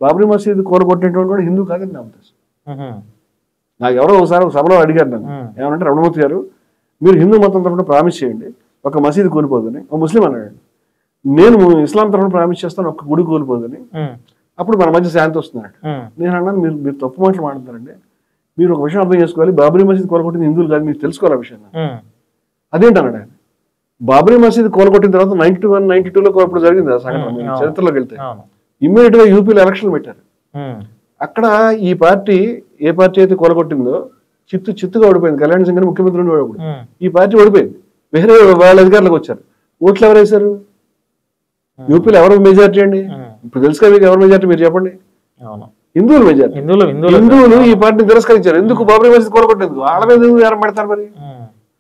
బాబ్రీ మసీద్ కూరగొట్టినటువంటి వాడు హిందూ కాదని నా ఉద్దేశం. నాకు ఎవరో ఒకసారి ఒక సభలో అడిగారు నన్ను, ఏమంటే రమణమూర్తి గారు మీరు హిందూ మతం తరఫున ప్రామిస్ చేయండి ఒక మసీదు కూలిపోదని. ఒక ముస్లిం అన్నాడు, నేను ఇస్లాం తరఫున ప్రామిస్ చేస్తాను ఒక గుడి కూలిపోదని, అప్పుడు మన మధ్య శాంతి వస్తున్నాడు. నేను అన్నాను మీరు తప్పు మాటలు మాట్లాడతారండి, మీరు ఒక విషయం అర్థం చేసుకోవాలి, బాబ్రీ మసీద్ కూలగొట్టింది హిందువులు కాదు, మీరు తెలుసుకోవాలి ఆ విషయం. అదేంటన్నాడు ఆయన. బాబ్రీ మసీద్ కూలగొట్టిన తర్వాత 91, 92లో ఇప్పుడు జరిగింది ఆ సంఘటన, చరిత్రలోకి వెళ్తే ఇమ్మీడియట్ గా యూపీలో ఎలక్షన్ పెట్టారు. అక్కడ ఈ పార్టీ ఏ పార్టీ అయితే కూలగొట్టిందో చిత్తుగా ఓడిపోయింది. కళ్యాణ్ సింగ్ అని ముఖ్యమంత్రి ఉండేవాడు. ఈ పార్టీ ఓడిపోయింది, వేరే వాళ్ళ అధికారులకు వచ్చారు. ఓట్లు ఎవరు వేశారు? యూపీలో ఎవరు మెజార్టీ అండి? ఇప్పుడు తెలుసు కదా మీకు ఎవరు మెజార్టీ, మీరు చెప్పండి. హిందువులు మెజార్టీ. హిందువులు ఈ పార్టీని తిరస్కరించారు. ఎందుకు? బాబ్రీ మసీద్ కూలగొట్టేందుకు. వాళ్ళ మీద ఎందుకు పెడతారు మరి?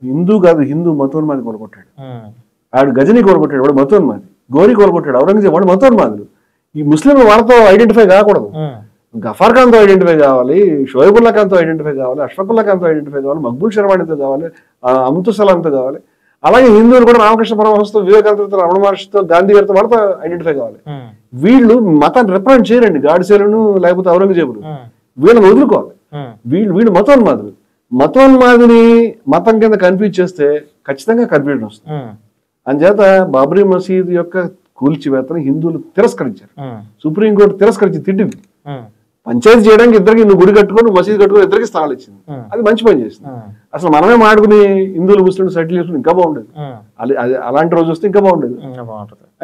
హిందూ కాదు, హిందూ మతోన్మాది కూలగొట్టాడు. ఆడు గజని కూలగొట్టాడు, వాడు మతోన్మాది. గోరి కూలగొట్టాడు, ఔరంగజేబ్, వాడు మతోన్మాదులు. ఈ ముస్లింలు వాళ్ళతో ఐడెంటిఫై కాకూడదు. గఫార్ ఖాన్ తో ఐడెంటిఫై కావాలి, షోయబుల్లా ఖాన్ తో ఐడెంటిఫై కావాలి, అష్ఫకుల్లా ఖాన్ తో ఐడెంటిఫై కావాలి, మక్బూల్ షర్వాణితో కావాలి, అమృత్ సలాంతో కావాలి. అలాగే హిందువులు కూడా రామకృష్ణ పరమహంసతో, వివేకానందతో, రమణ మహర్షితో, గాంధీ గారితో వాళ్ళతో ఐడెంటిఫై కావాలి. వీళ్ళు మతాన్ని రిప్రజెంట్ చేయరండి, గాడ్సేలను లేకపోతే ఔరంగజేబులు. వీళ్ళని వదులుకోవాలి. వీళ్ళు మతోన్మాదులు. మతోన్మాదిని మతం కింద కన్ఫ్యూజ్ చేస్తే ఖచ్చితంగా కన్ఫ్యూజన్ వస్తుంది. అంచేత బాబ్రీ మసీద్ యొక్క కూల్చివేతను హిందువులు తిరస్కరించారు. సుప్రీంకోర్టు తిరస్కరించి తిట్టింది. పంచాయతీ చేయడానికి ఇద్దరికి నువ్వు గుడి కట్టుకొని మసీదు కట్టుకొని ఇద్దరికి స్థలాలు ఇచ్చింది. అది మంచి పని చేసింది. అసలు మనమే మాడుకుని హిందువులు ముస్లింలు సెటిల్ చేసుకుని ఇంకా బాగుండేది. అలాంటి రోజు వస్తే ఇంకా బాగుండేది.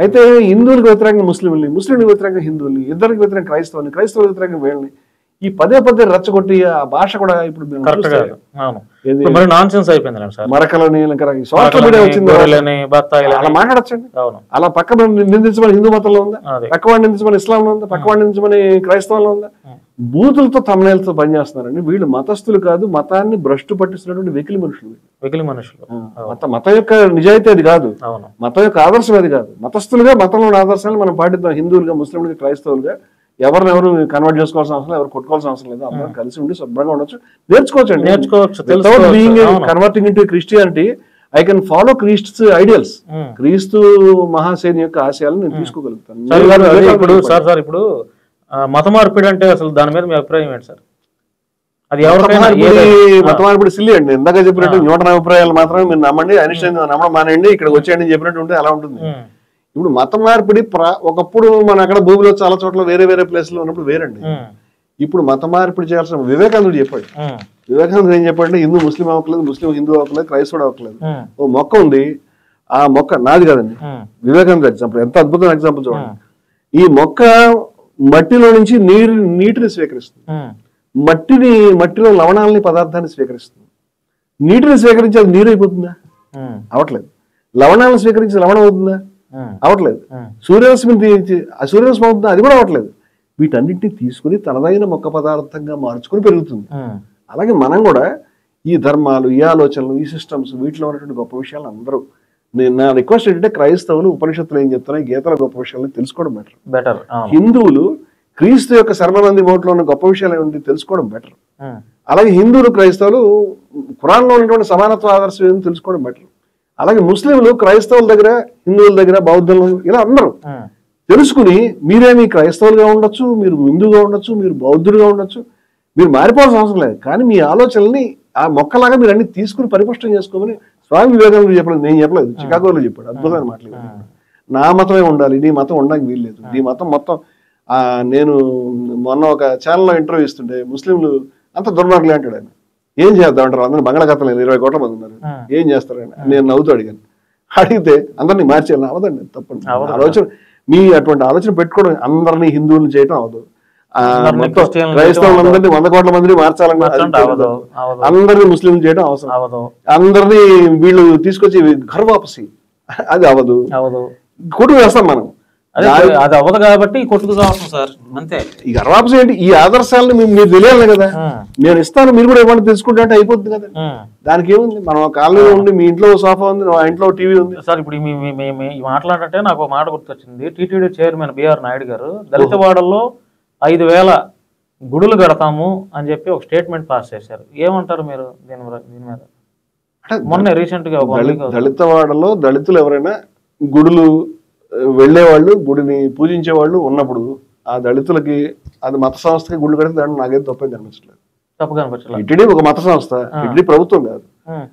అయితే హిందువులకు వ్యతిరేకంగా ముస్లింలు, ముస్లింలకు వ్యతిరేకంగా హిందువుల్ని, ఇద్దరికి వ్యతిరేకంగా క్రైస్తవుల్ని, క్రైస్తవులకు వ్యతిరేకంగా వీళ్ళని ఈ పదే రెచ్చగొట్టి ఆ భాష కూడా ఇప్పుడు మరకలని సోషల్ మీడియా వచ్చింది. అలా మాట్లాడచ్చండి. అలా పక్క నిందించమని హిందూ మతంలో ఉందా? పక్కవాడిని నిందించమని ఇస్లాంలో ఉందా? పక్కవాడిని నిందించమని క్రైస్తవంలో ఉందా? బూతులతో తమ్ముళ్ళతో పనిచేస్తున్నారండి వీళ్ళు. మతస్థులు కాదు, మతాన్ని భ్రష్టు పట్టిస్తున్నటువంటి వెకిలి మనుషులు. మతం యొక్క నిజాయితీ అది కాదు, మతం యొక్క ఆదర్శం అది కాదు. మతస్థులుగా మతంలోని ఆదర్శాలను మనం పాటిద్దాం. హిందువులుగా, ముస్లింలుగా, క్రైస్తవులుగా ఎవరినెవరు కన్వర్ట్ చేసుకోవాల్సిన అవసరం లేదు, ఎవరు కొట్టుకోవాల్సిన అవసరం లేదు. అందరం కలిసి ఉండి శుభ్రంగా ఉండొచ్చు, నేర్చుకోవచ్చు. Converting into Christianity I can follow క్రీస్తు ఐడియల్స్. క్రీస్తు మహాసేని యొక్క ఆశయాలను నేను తీసుకోగలుగుతాను. ఇప్పుడు మత మార్పిడి అంటే అసలు దాని మీద మీ అభిప్రాయం ఏంటి సార్? అది మత మార్పిడి సిల్లి అండి. ఇందాక చెప్పినట్టు 100 అభిప్రాయాలు మాత్రమే మీరు నమ్మండి, ఐన్స్టైన్ నమ్మడం మానేయండి, ఇక్కడికి వచ్చేయండి చెప్పినట్టు ఉంటే అలా ఉంటుంది. ఇప్పుడు మత మార్పిడి ఒకప్పుడు మన అక్కడ భూమిలో చాలా చోట్ల వేరే ప్లేస్ లో ఉన్నప్పుడు వేరండి. ఇప్పుడు మత మార్పిడి చేయాల్సిన వివేకానందుడు చెప్పాడు. వివేకానందుడు ఏం చెప్పాడంటే హిందూ ముస్లిం అవ్వట్లేదు, ముస్లిం హిందూ అవ్వట్లేదు, క్రైస్తవుడు అవ్వట్లేదు. ఓ మొక్క ఉంది, ఆ మొక్క నాది కాదండి, వివేకానంద ఎగ్జాంపుల్, ఎంత అద్భుతమైన ఎగ్జాంపుల్ చూడండి. ఈ మొక్క మట్టిలో నుంచి నీటిని స్వీకరిస్తుంది. మట్టిలో లవణాలని పదార్థాన్ని స్వీకరిస్తుంది. నీటిని స్వీకరించి అది నీరు అయిపోతుందా? అవట్లేదు. లవణాలను స్వీకరించి లవణం అవుతుందా? అవట్లేదు. సూర్యరశ్మి అవుతుందా? అది కూడా అవట్లేదు. వీటన్నిటిని తీసుకుని తనదైన మొక్క పదార్థంగా మార్చుకుని పెరుగుతుంది. అలాగే మనం కూడా ఈ ధర్మాలు, ఈ ఆలోచనలు, ఈ సిస్టమ్స్, వీటిలో ఉన్నటువంటి గొప్ప విషయాలు అందరూ, నా రిక్వెస్ట్ ఏంటంటే క్రైస్తవులు ఉపనిషత్తులు ఏం చెప్తున్నాయి, గీతల గొప్ప విషయాలను తెలుసుకోవడం బెటర్. హిందువులు క్రీస్తు యొక్క శర్మనంది మోట్లో ఉన్న గొప్ప విషయాలు ఏంటి తెలుసుకోవడం బెటర్. అలాగే హిందువులు, క్రైస్తవులు ఖురాన్లో ఉన్నటువంటి సమానత్వ ఆదర్శం ఏదో తెలుసుకోవడం బెటర్. అలాగే ముస్లింలు క్రైస్తవుల దగ్గర, హిందువుల దగ్గర, బౌద్ధులు ఇలా అందరూ తెలుసుకుని మీరేమి క్రైస్తవులుగా ఉండొచ్చు, మీరు హిందువుగా ఉండొచ్చు, మీరు బౌద్ధులుగా ఉండొచ్చు, మీరు మారిపోవాల్సిన అవసరం లేదు. కానీ మీ ఆలోచనల్ని ఆ మొక్కలాగా మీరు అన్ని తీసుకుని పరిపుష్టం చేసుకోమని స్వామి వివేకానంద చెప్పలేదు, నేను చెప్పలేదు, చికాగోలో చెప్పాడు. అద్భుతమైన మాటలు. నా మతమే ఉండాలి, నీ మతం ఉండడానికి వీల్లేదు, నీ మతం మొత్తం. నేను మొన్న ఒక ఛానల్లో ఇంటర్వ్యూ ఇస్తుంటే ముస్లింలు అంత దుర్మార్గులే అంటాడు ఆయన. ఏం చేద్దాం అంటారు, అందరూ బంగాళాఖాతంలో 20 కోట్ల మంది ఉన్నారు, ఏం చేస్తారని నేను నవ్వుతూ అడిగాను. అడిగితే అందరినీ మార్చేయాలని అవదండి, తప్పండి. ఆలోచన మీ అటువంటి ఆలోచన పెట్టుకోవడం, అందరినీ హిందువులు చేయడం అవదు. క్రైస్తవులందరినీ 100 కోట్ల మందిని మార్చాలని, అందరినీ ముస్లింలు చేయడం అవసరం. అందరినీ వీళ్ళు తీసుకొచ్చి ఘర్ వాపసి, అది అవదు. కొట్టుకు వేస్తాం మనం. అదే అది అవ్వదు కాబట్టి కొట్టుకు కావడం సార్, అంతే. ఈ గర్వాప్స్ ఏంటి, ఈ ఆదర్శాలను మీరు తెలియాలి కదా. నేను ఇస్తాను, మీరు కూడా ఏమన్నా తెలుసుకుంటే అంటే అయిపోతుంది కదా. దానికి ఏముంది, మనం కాలనీలో ఉండి మీ ఇంట్లో సోఫా ఉంది, మా ఇంట్లో టీవీ ఉంది సార్. ఇప్పుడు మాట్లాడంటే నాకు ఒక మాట గుర్తొచ్చింది. టీటీడీ చైర్మన్ బిఆర్ నాయుడు గారు దళితవాడల్లో 5,000 గుడులు కడతాము అని చెప్పి ఒక స్టేట్మెంట్ పాస్ చేశారు. ఏమంటారు మీరు దీని మీద? మొన్న రీసెంట్ గా దళితవాడలో దళితులు ఎవరైనా గుడులు వెళ్ళేవాళ్ళు, గుడిని పూజించేవాళ్ళు ఉన్నప్పుడు ఆ దళితులకి అది మత సంస్థకి గుళ్ళు కడితే దాంట్లో నాకేం తప్పని అనిపించలేదు. తప్పుగా అనిపించలేదు. ఇటీడీ ఒక మత సంస్థ, ఇటీడీ ప్రభుత్వం కాదు,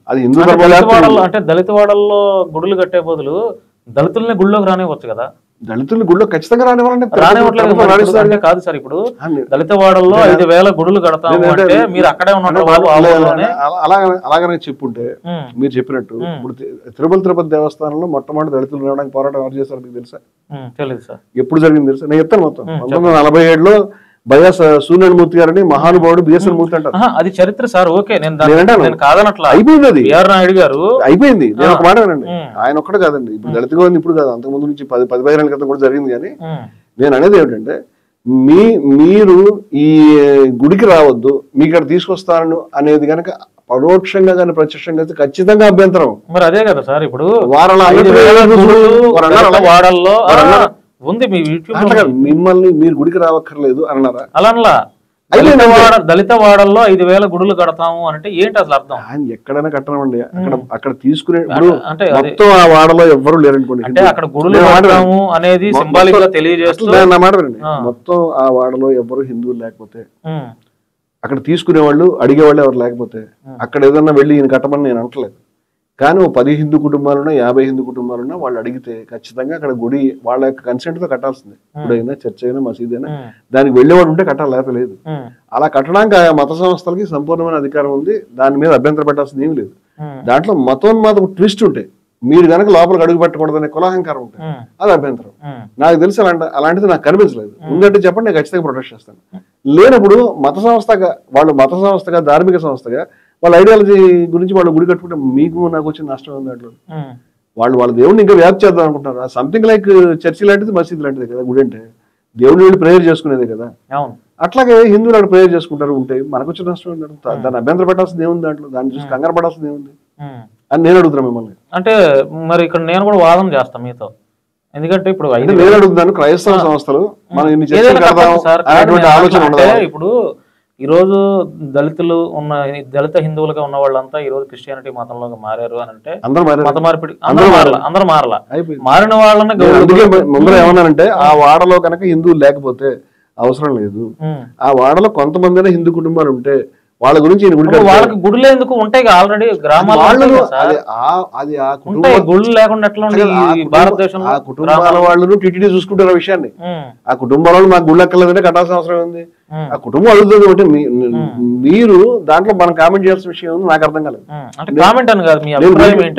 అది హిందూ అంటే దళితవాడల్లో గుడులు కట్టే బదులు దళితుల్ని గుళ్ళోకి రానివ్వచ్చు కదా. దళితుల్ని గుళ్ళో ఖచ్చితంగా రానివ్వాలంటే కాదు సార్. ఇప్పుడు దళితవాడల్లో 5,000 గుడులు కడతాము అంటే మీరు అక్కడే అలాగనే చెప్పుంటే మీరు చెప్పినట్టు ఇప్పుడు తిరుపతి దేవస్థానంలో మొట్టమొదటి దళితులు రావడానికి పోరాటం ఎవరు చేశారు మీకు తెలుసా? తెలియదు సార్. ఎప్పుడు జరిగింది తెలుసా? నేను చెప్తాను మొత్తం. 1947లో బయ్యా సూర్యనారాయణమూర్తి గారని మహానుభావుడు బిఎస్ఎన్ మూర్తి అంటారు. అది చరిత్ర సార్. ఓకే, నేను కాదనట్లా. అయిపోయింది, అది బిఆర్ నాయుడు గారు అయిపోయింది. నేను ఒక మాట వినండి, ఆయన ఒక్కడే కాదండి, ఇప్పుడు దళితుగా ఉంది ఇప్పుడు కాదు, అంతకు ముందు నుంచి 10-15 ఏళ్ళ క్రితం కూడా జరిగింది. కానీ నేను అనేది ఏమిటంటే మీరు ఈ గుడికి రావద్దు, మీ ఇక్కడ తీసుకొస్తాను అనేది కనుక పరోక్షంగా కానీ ప్రత్యక్షంగా అయితే ఖచ్చితంగా అభ్యంతరం. మరి అదే కదా సార్. ఇప్పుడు వాడల్లో ఉంది, మిమ్మల్ని మీరు గుడికి రావక్కర్లేదు అన్నారా? అలా దళిత వాడల్లో 5,000 గుడులు కడతాము అంటే ఏంటి అసలు అర్థం? ఆయన ఎక్కడైనా కట్టనండి, అక్కడ తీసుకునే అంటే మొత్తం ఆ వాడలో ఎవ్వరు లేరనుకోండి, అంటే అక్కడ గుడులు కడతాము అనేది సింబాలిక్ గా తెలియజేస్తుంది. నా మాట వినండి, మొత్తం ఆ వాడలో ఎవరు హిందువులు లేకపోతే, అక్కడ తీసుకునే వాళ్ళు అడిగేవాళ్ళు ఎవరు లేకపోతే, అక్కడ ఏదన్నా వెళ్ళి ఈయన కట్టమని నేను అంటలేదు. కానీ ఓ 10 హిందూ కుటుంబాలున్నా 50 హిందూ కుటుంబాలున్నా వాళ్ళు అడిగితే ఖచ్చితంగా అక్కడ గుడి వాళ్ళ యొక్క కన్సెంట్ తో కట్టాల్సిందే. గుడైనా చర్చ్ అయినా మసీద్ అయినా దానికి వెళ్ళేవాడు ఉంటే కట్టాలి, లేకపోలేదు. అలా కట్టడానికి ఆ మత సంస్థలకి సంపూర్ణమైన అధికారం ఉంది, దాని మీద అభ్యంతరం పెట్టాల్సింది ఏమి లేదు. దాంట్లో మతోన్మాదం ట్విస్ట్ ఉంటాయి, మీరు కనుక లోపలికి అడుగు పెట్టకూడదనే కులాహంకారం ఉంటాయి, అది అభ్యంతరం. నాకు తెలిసి అలాంటిది నాకు కనిపించలేదు. ఉందంటే చెప్పండి, నేను ఖచ్చితంగా ప్రొటెస్ట్ చేస్తాను. లేనప్పుడు మత సంస్థగా ధార్మిక సంస్థగా వాళ్ళ ఐడియాలజీ గురించి వాళ్ళు గుడి కట్టుకుంటే మీకు నాకు వచ్చిన నష్టం ఉంది. దాంట్లో వాళ్ళ దేవుడిని ఇంకా వ్యాప్తి చేద్దాం అనుకుంటున్నారు. సంథింగ్ లైక్ చర్చి లాంటిది, మసీద్ లాంటిది కదా గుడి అంటే, దేవుడిని వెళ్ళి ప్రేయర్ చేసుకునేదే కదా. అట్లాగే హిందువులు అక్కడ ప్రేయర్ చేసుకుంటారు ఉంటే మనకు వచ్చిన నష్టం ఉంది. దాన్ని అభ్యంతర పెట్టాల్సింది ఏముంది, దాంట్లో దాన్ని చూసి కంగారు పడాల్సింది ఏముంది అని నేను అడుగుతున్నా మిమ్మల్ని. అంటే మరి ఇక్కడ నేను కూడా వాదన చేస్తాను మీతో, ఎందుకంటే ఇప్పుడు నేను అడుగుతున్నాను, క్రైస్తవ సంస్థలు మనం ఆలోచన ఇప్పుడు ఈ రోజు దళిత హిందువులుగా ఉన్న వాళ్ళంతా ఈ రోజు క్రిస్టియానిటీ మతంలోకి మారారు అని అంటే మత మార్పిడి అందరూ మారలా, మారిన వాళ్ళని ముందర ఏమన్నానంటే ఆ వాడలో కనుక హిందువులు లేకపోతే అవసరం లేదు, ఆ వాడలో కొంతమంది హిందూ కుటుంబాలు ఉంటే వాళ్ళ గురించి వాళ్ళకి గుడులు ఎందుకు ఉంటాయి ఆల్రెడీ గ్రామాల్లో, గుళ్ళు లేకుండా ఎట్లా భారతదేశంలో ఆ కుటుంబాల వాళ్ళు టీటీడీ చూసుకుంటారు ఆ విషయాన్ని. ఆ కుటుంబాల వాళ్ళు మాకు గుళ్ళు ఎక్కలేదంటే కట్టాల్సిన అవసరం ఉంది. ఆ కుటుంబం అడుగుతుంది అంటే మీరు దాంట్లో మనం కామెంట్ చేయాల్సిన విషయం ఉంది. నాకు అర్థం కాలేదు.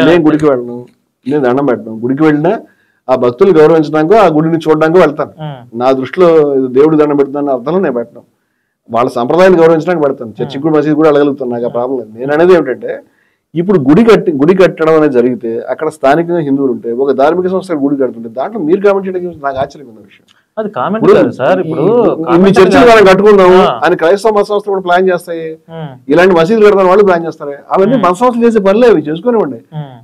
నేను గుడికి వెళ్ళను, నేను దండం పెట్టను. గుడికి వెళ్ళినా ఆ భక్తులు గౌరవించడానికి, ఆ గుడిని చూడడానికి వెళ్తాను. నా దృష్టిలో దేవుడు దండం పెడుతున్నాను అర్థంలో నేను పెట్టను. వాళ్ళ సంప్రదాయాన్ని గౌరవించడానికి పెడతాను. చర్చికి కూడా మసీదు కూడా వెళ్ళగలుగుతాను, నాకు ఆ ప్రాబ్లం లేదు. నేను అనేది ఏమిటంటే ఇప్పుడు గుడి కట్టడం అనేది జరిగితే అక్కడ స్థానికంగా హిందువులు ఉంటే ఒక ధార్మిక సంస్థ గుడి కడుతుంటే దాంట్లో మీరు కామెంట్ చేయడానికి నాకు ఆశ్చర్యం ఉన్న విషయం. అది కామెంట్ కాదు సార్. ఇప్పుడు మీ చర్చలు మనం కట్టుకుందాము అని క్రైస్తవ మత సంస్థలు కూడా ప్లాన్ చేస్తాయి, ఇలాంటి మసీదులు కడతాను వాళ్ళు ప్లాన్ చేస్తారు. అవన్నీ మత సంస్థలు చేసే పనులే, అవి చేసుకునివ్వండి.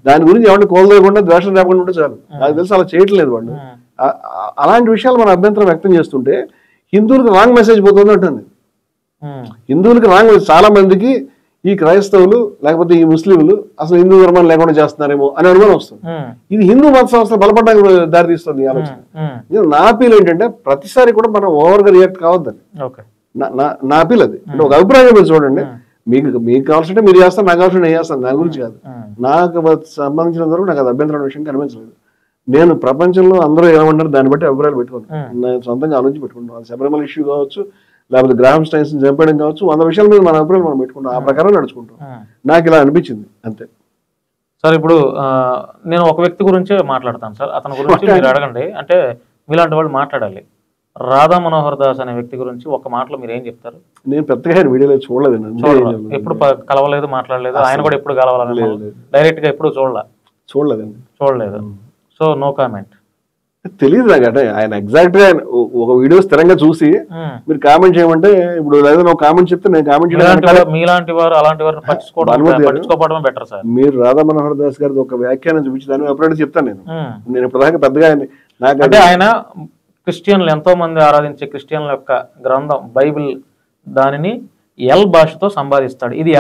దాని గురించి ఎవరిని కోల్లేకుండా ద్వేషం లేకుండా ఉంటే చాలు. నాకు తెలిసి అలా చేయట్లేదు వాళ్ళు. అలాంటి విషయాలు మన అభ్యంతరం వ్యక్తం చేస్తుంటే హిందువులకు రాంగ్ మెసేజ్ పోతుంది అంటుంది. హిందువులకి రాంగ్, చాలా మందికి ఈ క్రైస్తవులు లేకపోతే ఈ ముస్లింలు అసలు హిందూ ధర్మాన్ని లేకుండా చేస్తున్నారేమో అని అనుమానం వస్తుంది. ఇది హిందూ మత సంస్థ బలపడడానికి దారితీస్తుంది ఈ ఆలోచన. నా అపీల్ ఏంటంటే ప్రతిసారి కూడా మనం ఓవర్ గా రియాక్ట్ కావద్దని నా అపీల్. అది అంటే ఒక అభిప్రాయం మీరు చూడండి, మీకు కావాల్సింటే మీరు చేస్తారు, నాకు కావాల్సిన నేను చేస్తాను, దాని గురించి కాదు. నాకు సంబంధించిన వరకు నాకు అది అభ్యంతరం విషయం కనిపించలేదు. నేను ప్రపంచంలో అందరూ ఏమంటారు దాన్ని బట్టి అభిప్రాయాలు పెట్టుకున్నాను, నేను సొంతంగా ఆలోచించి పెట్టుకుంటాను. శబరిమల ఇష్యూ కావచ్చు, లేకపోతే గ్రాహం స్టైన్స్ చంపేయడం కావచ్చు, 100 విషయాల మీద మన అభిప్రాయం మనం పెట్టుకుంటాం, ఆ ప్రకారం నడుచుకుంటాం. నాకు ఇలా అనిపించింది అంతే. సార్ ఇప్పుడు నేను ఒక వ్యక్తి గురించే మాట్లాడతాను సార్, అతని గురించి మీరు అడగండి. అంటే మీలాంటి వాళ్ళు మాట్లాడాలి. రాధా మనోహర్ దాస్ అనే వ్యక్తి గురించి ఒక మాటలో మీరు ఏం చెప్తారు? నేను పెద్దగా వీడియోలో చూడలేదు, ఎప్పుడు కలవలేదు, మాట్లాడలేదు. ఆయన కూడా ఎప్పుడు కలవాలని డైరెక్ట్ గా ఎప్పుడు చూడలేదండి. So no comment. తెలియదు నాకు. అంటే ఆయన ఎగ్జాక్ట్ గా ఒక వీడియో స్థిరంగా చూసి మీరు కామెంట్ చేయమంటే, ఇప్పుడు లేదా నువ్వు కామెంట్ చెప్తే నేను కామెంట్ చేయడం, మీలాంటి వారు అలాంటి వారిని పట్టించుకోవడం బెటర్ సార్. మీరు రాధా మనోహర్ దాస్ గారి ఒక వ్యాఖ్యానం చూపించి దాన్ని ఎప్పుడైతే చెప్తాను నేను ఇప్పటిదాకా పెద్దగా నాకు. అంటే ఆయన క్రిస్టియన్లు ఎంతో మంది ఆరాధించే క్రిస్టియన్ల యొక్క గ్రంథం బైబిల్ దానిని ఎల్ భాషతో సంపాదిస్తాడు. ఇది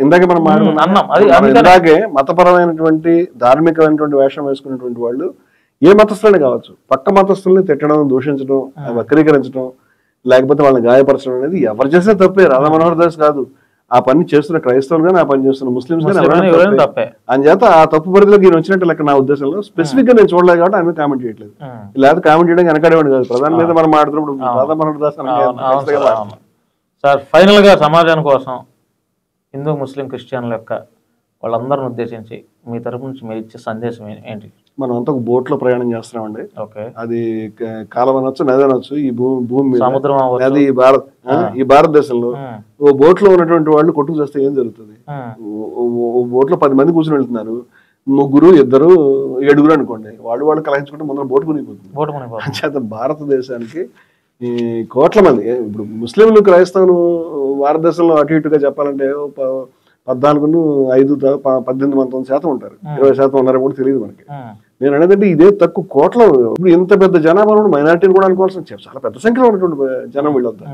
ఇందాకే మనం ఇందాకే మతపరమైనటువంటి ధార్మికమైనటువంటి వేషం వేసుకున్నటువంటి వాళ్ళు ఏ మతస్థులనే కావచ్చు, పక్క మతస్థుల్ని తిట్టడం, దూషించడం, వక్రీకరించడం, లేకపోతే వాళ్ళని గాయపరచడం అనేది ఎవరు చేస్తే తప్పే. రాధా మనోహర్ దాస్ కాదు, ఆ పని చేస్తున్న క్రైస్తవులు కానీ, ఆ పని చేస్తున్న ముస్లింస్ కానీ తప్పే. అంచేత ఆ తప్పు పరిధిలోకి ఈయన వచ్చినట్టు లెక్క నా ఉద్దేశంలో. స్పెసిఫిక్ గా నేను చూడలేదు కాబట్టి ఆయన కామెంట్ చేయట్లేదు. లేదా కామెంట్ చేయడం వెనకాడేవాడు కాదు. ప్రధాని మీద మనం మాట్లాడుతున్నప్పుడు రాధా మనోహర్ దాస్. సార్ ఫైనల్ గా సమాజం కోసం హిందూ ముస్లిం క్రిస్టియన్ల యొక్క వాళ్ళందరిని ఉద్దేశించి మీ తరపు నుంచి మీరు ఇచ్చే సందేశం ఏంటి? మనం అంతా ఒక బోట్ లో ప్రయాణం చేస్తున్నామండి. ఓకే, అది కాలం అనొచ్చు, నది అనొచ్చు, ఈ భూమి మీద సముద్రం, అది ఈ భారతదేశంలో ఓ బోట్ లో ఉన్నటువంటి వాళ్ళు కొట్టుకు చేస్తే ఏం జరుగుతుంది? ఓ బోట్ లో 10 మంది కూర్చొని వెళ్తున్నారు, 3, 2, 7 అనుకోండి, వాళ్ళు కలహించుకుంటే ముందర బోట్ మునిగిపోతుంది. చేత భారతదేశానికి ఈ కోట్ల మంది, ఇప్పుడు ముస్లింలు క్రైస్తవులు భారతదేశంలో అటు ఇటుగా చెప్పాలంటే 14, 5, 18, 19% ఉంటారు. 20% ఉన్నారో కూడా తెలియదు మనకి. నేను అనేదంటే ఇదే తక్కువ కోట్ల. ఇప్పుడు ఇంత పెద్ద జనాభా మైనార్టీని కూడా అనుకోవాల్సిన చాలా పెద్ద సంఖ్యలో ఉన్నటువంటి జనం వీళ్ళంతా.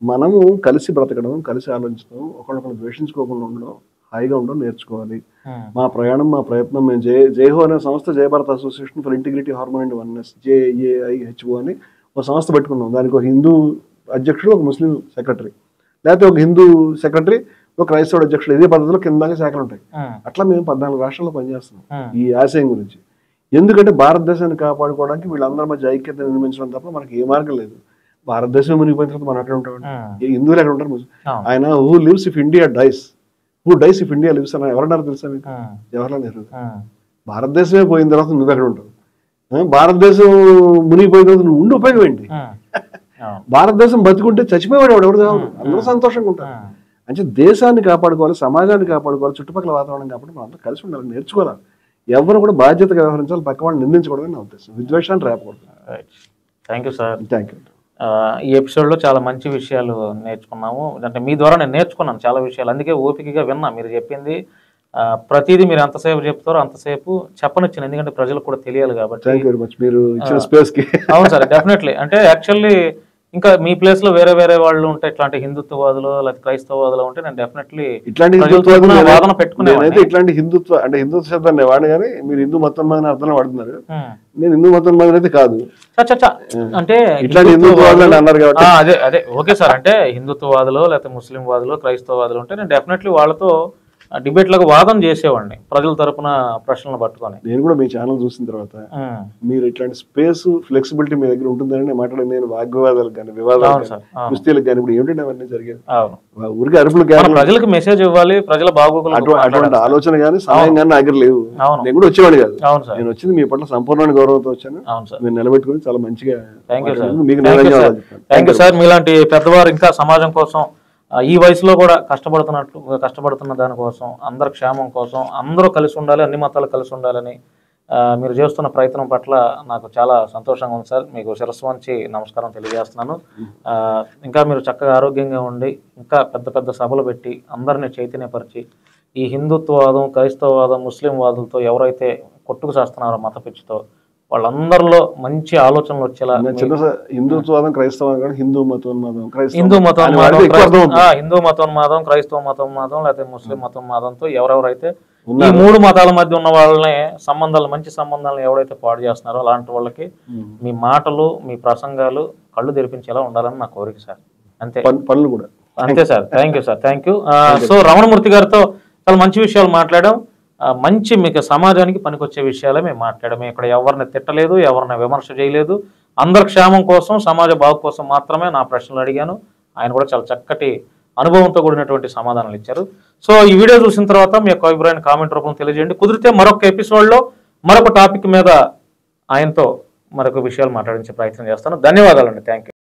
మనము కలిసి బ్రతకడం, కలిసి ఆలోచించడం, ఒకరినొకరు ద్వేషించుకోకుండా ఉండడం, హాయిగా ఉండడం నేర్చుకోవాలి. మా ప్రయాణం, మా ప్రయత్నం. మేము జైహో అనే సంస్థ, Jaya Bharat association for integrity, harmony and oneness, JAIHO అని ఒక సంస్థ పెట్టుకున్నాం. దానికి ఒక హిందూ అధ్యక్షుడు, ఒక ముస్లిం సెక్రటరీ, లేకపోతే ఒక హిందూ సెక్రటరీ, ఒక క్రైస్తవుడు అధ్యక్షుడు. ఇదే పద్ధతిలో కింద శాఖలు ఉంటాయి. అట్లా మేము 14 రాష్ట్రాల్లో పనిచేస్తున్నాం ఈ ఆశయం గురించి. ఎందుకంటే భారతదేశాన్ని కాపాడుకోవడానికి వీళ్ళందరి మధ్య ఐక్యత నిర్మించడం తప్ప మనకి ఏ మార్గం లేదు. భారతదేశం మునిగిపోయిన తర్వాత మనం అక్కడ ఉంటామండి. హిందువులు ఎక్కడ ఉంటారు? ఆయన who lives if India dies, who dies if India lives అని ఎవరన్నారు తెలుసా మీకు? జవహర్లాల్ నెహ్రూ. భారతదేశమే పోయిన తర్వాత నువ్వు ఎక్కడ ఉంటావు? భారతదేశం మునిగిపోయిన తర్వాత నువ్వు ఉండి ఉపయోగం ఏంటి? భారతదేశం బతుకుంటే చచ్చిపోయేవాడు ఎవడు కావాలి, అందరూ సంతోషంగా ఉంటారు. అంటే దేశాన్ని కాపాడుకోవాలి, సమాజాన్ని కాపాడుకోవాలి, చుట్టుపక్కల వాతావరణం కాపాడు, మనం అందరూ కలిసి ఉండాలి, నేర్చుకోవాలి. ఎవరు కూడా బాధ్యతగా వ్యవహరించాలి, పక్క వాళ్ళని నిందించకూడదని నా ఉద్దేశం. విద్వేషాన్ని రేపకూడదు. Thank you sir. Thank you. ఈ ఎపిసోడ్లో చాలా మంచి విషయాలు నేర్చుకున్నాము. అంటే మీ ద్వారా నేను నేర్చుకున్నాను చాలా విషయాలు, అందుకే ఓపికగా విన్నా. మీరు చెప్పింది ప్రతిదీ మీరు ఎంతసేపు చెప్తారో అంతసేపు చెప్పనిచ్చాను, ఎందుకంటే ప్రజలకు కూడా తెలియాలి కాబట్టి. థ్యాంక్ యూ వెరీ మచ్ మీరు ఇచ్చిన స్పేస్ కి. అవును సార్, డెఫినెట్లీ. అంటే యాక్చువల్లీ ఇంకా మీ ప్లేస్ లో వేరే వాళ్ళు ఉంటే, ఇట్లాంటి హిందుత్వవాదులు లేదా క్రైస్తవవాదులు ఉంటే నేను డెఫినెట్లీ ఇట్లాంటి వాదన పెట్టుకునేది. ఇట్లాంటి హిందుత్వ అంటే హిందుత్వ శబ్దాన్ని వాడు, కానీ మీరు హిందూ మతం మీద అర్థంలో వాడుతున్నారు. నేను హిందూ మతం మీద అయితే కాదు. అంటే ఇట్లాంటి హిందుత్వవాదులు అన్నారు కాబట్టి అదే ఓకే సార్. అంటే హిందుత్వవాదులు లేకపోతే ముస్లిం వాదులు, క్రైస్తవవాదులు ఉంటే నేను డెఫినెట్లీ వాళ్ళతో డిబేట్లకు వాదన చేసేవాడిని, ప్రజల తరపున ప్రశ్నలు పట్టుకొని. నేను కూడా మీ ఛానల్ చూసిన తర్వాత మీరు ఇట్లాంటి స్పేస్, ఫ్లెక్సిబిలిటీ మీ దగ్గర ఉంటుందని మాట్లాడి, నేను వాగ్వివాదాలకు కానీ, వివాదాలు, కుస్తీలకు కానీ ఇప్పుడు ఏమిటంటే అవన్నీ జరిగేది. ఊరికి అరుపులు ప్రజలకు మెసేజ్ ఇవ్వాలి, ప్రజల బాగోగులు, అటువంటి ఆలోచన కానీ సమయం కానీ నా దగ్గర లేవు. నేను కూడా వచ్చేవాడు కాదు. నేను వచ్చింది మీ పట్ల సంపూర్ణ గౌరవంతో వచ్చాను. మీరు నిలబెట్టుకుని చాలా మంచిగా. Thank you sir. మీలాంటి పెద్దవారు ఇంకా సమాజం కోసం ఈ వయసులో కూడా కష్టపడుతున్న దానికోసం, అందరి క్షేమం కోసం, అందరూ కలిసి ఉండాలి, అన్ని మతాలు కలిసి ఉండాలని మీరు చేస్తున్న ప్రయత్నం పట్ల నాకు చాలా సంతోషంగా ఉంది సార్. మీకు శిరస్సు వంచి నమస్కారం తెలియజేస్తున్నాను. ఇంకా మీరు చక్కగా ఆరోగ్యంగా ఉండి, ఇంకా పెద్ద సభలు పెట్టి అందరినీ చైతన్యపరిచి, ఈ హిందుత్వవాదం, క్రైస్తవవాదం, ముస్లిం వాదులతో ఎవరైతే కొట్టుకు చేస్తున్నారో మత పిచ్చితో, వాళ్ళందరిలో మంచి ఆలోచనలు వచ్చేలా. హిందుత్వవాదం, క్రైస్తవం, హిందూ మతోన్మాదం, క్రైస్తవ మతోన్మాదం లేకపోతే ముస్లిం మతోన్మాదంతో ఎవరెవరైతే ఈ 3 మతాల మధ్య ఉన్న వాళ్ళని మంచి సంబంధాలను ఎవరైతే పాడు చేస్తున్నారో అలాంటి వాళ్ళకి మీ మాటలు, మీ ప్రసంగాలు కళ్ళు తెరిపించేలా ఉండాలని నా కోరిక సార్. అంతే, పనులు కూడా అంతే sir. Thank you sir. Thank you. So Ramanamurthy గారితో చాలా మంచి విషయాలు మాట్లాడాం. మంచి మీకు సమాజానికి పనికొచ్చే విషయాలే మేము మాట్లాడమే. ఇక్కడ ఎవరిని తిట్టలేదు, ఎవరిని విమర్శ చేయలేదు. అందరి క్షేమం కోసం, సమాజ బాగు కోసం మాత్రమే నా ప్రశ్నలు అడిగాను. ఆయన కూడా చాలా చక్కటి అనుభవంతో కూడినటువంటి సమాధానాలు ఇచ్చారు. సో ఈ వీడియో చూసిన తర్వాత మీ యొక్క అభిప్రాయాన్ని కామెంట్ రూపంలో తెలియజేయండి. కుదిరితే మరొక ఎపిసోడ్లో మరొక టాపిక్ మీద ఆయనతో మరొక విషయాలు మాట్లాడించే ప్రయత్నం చేస్తాను. ధన్యవాదాలండి. Thank you.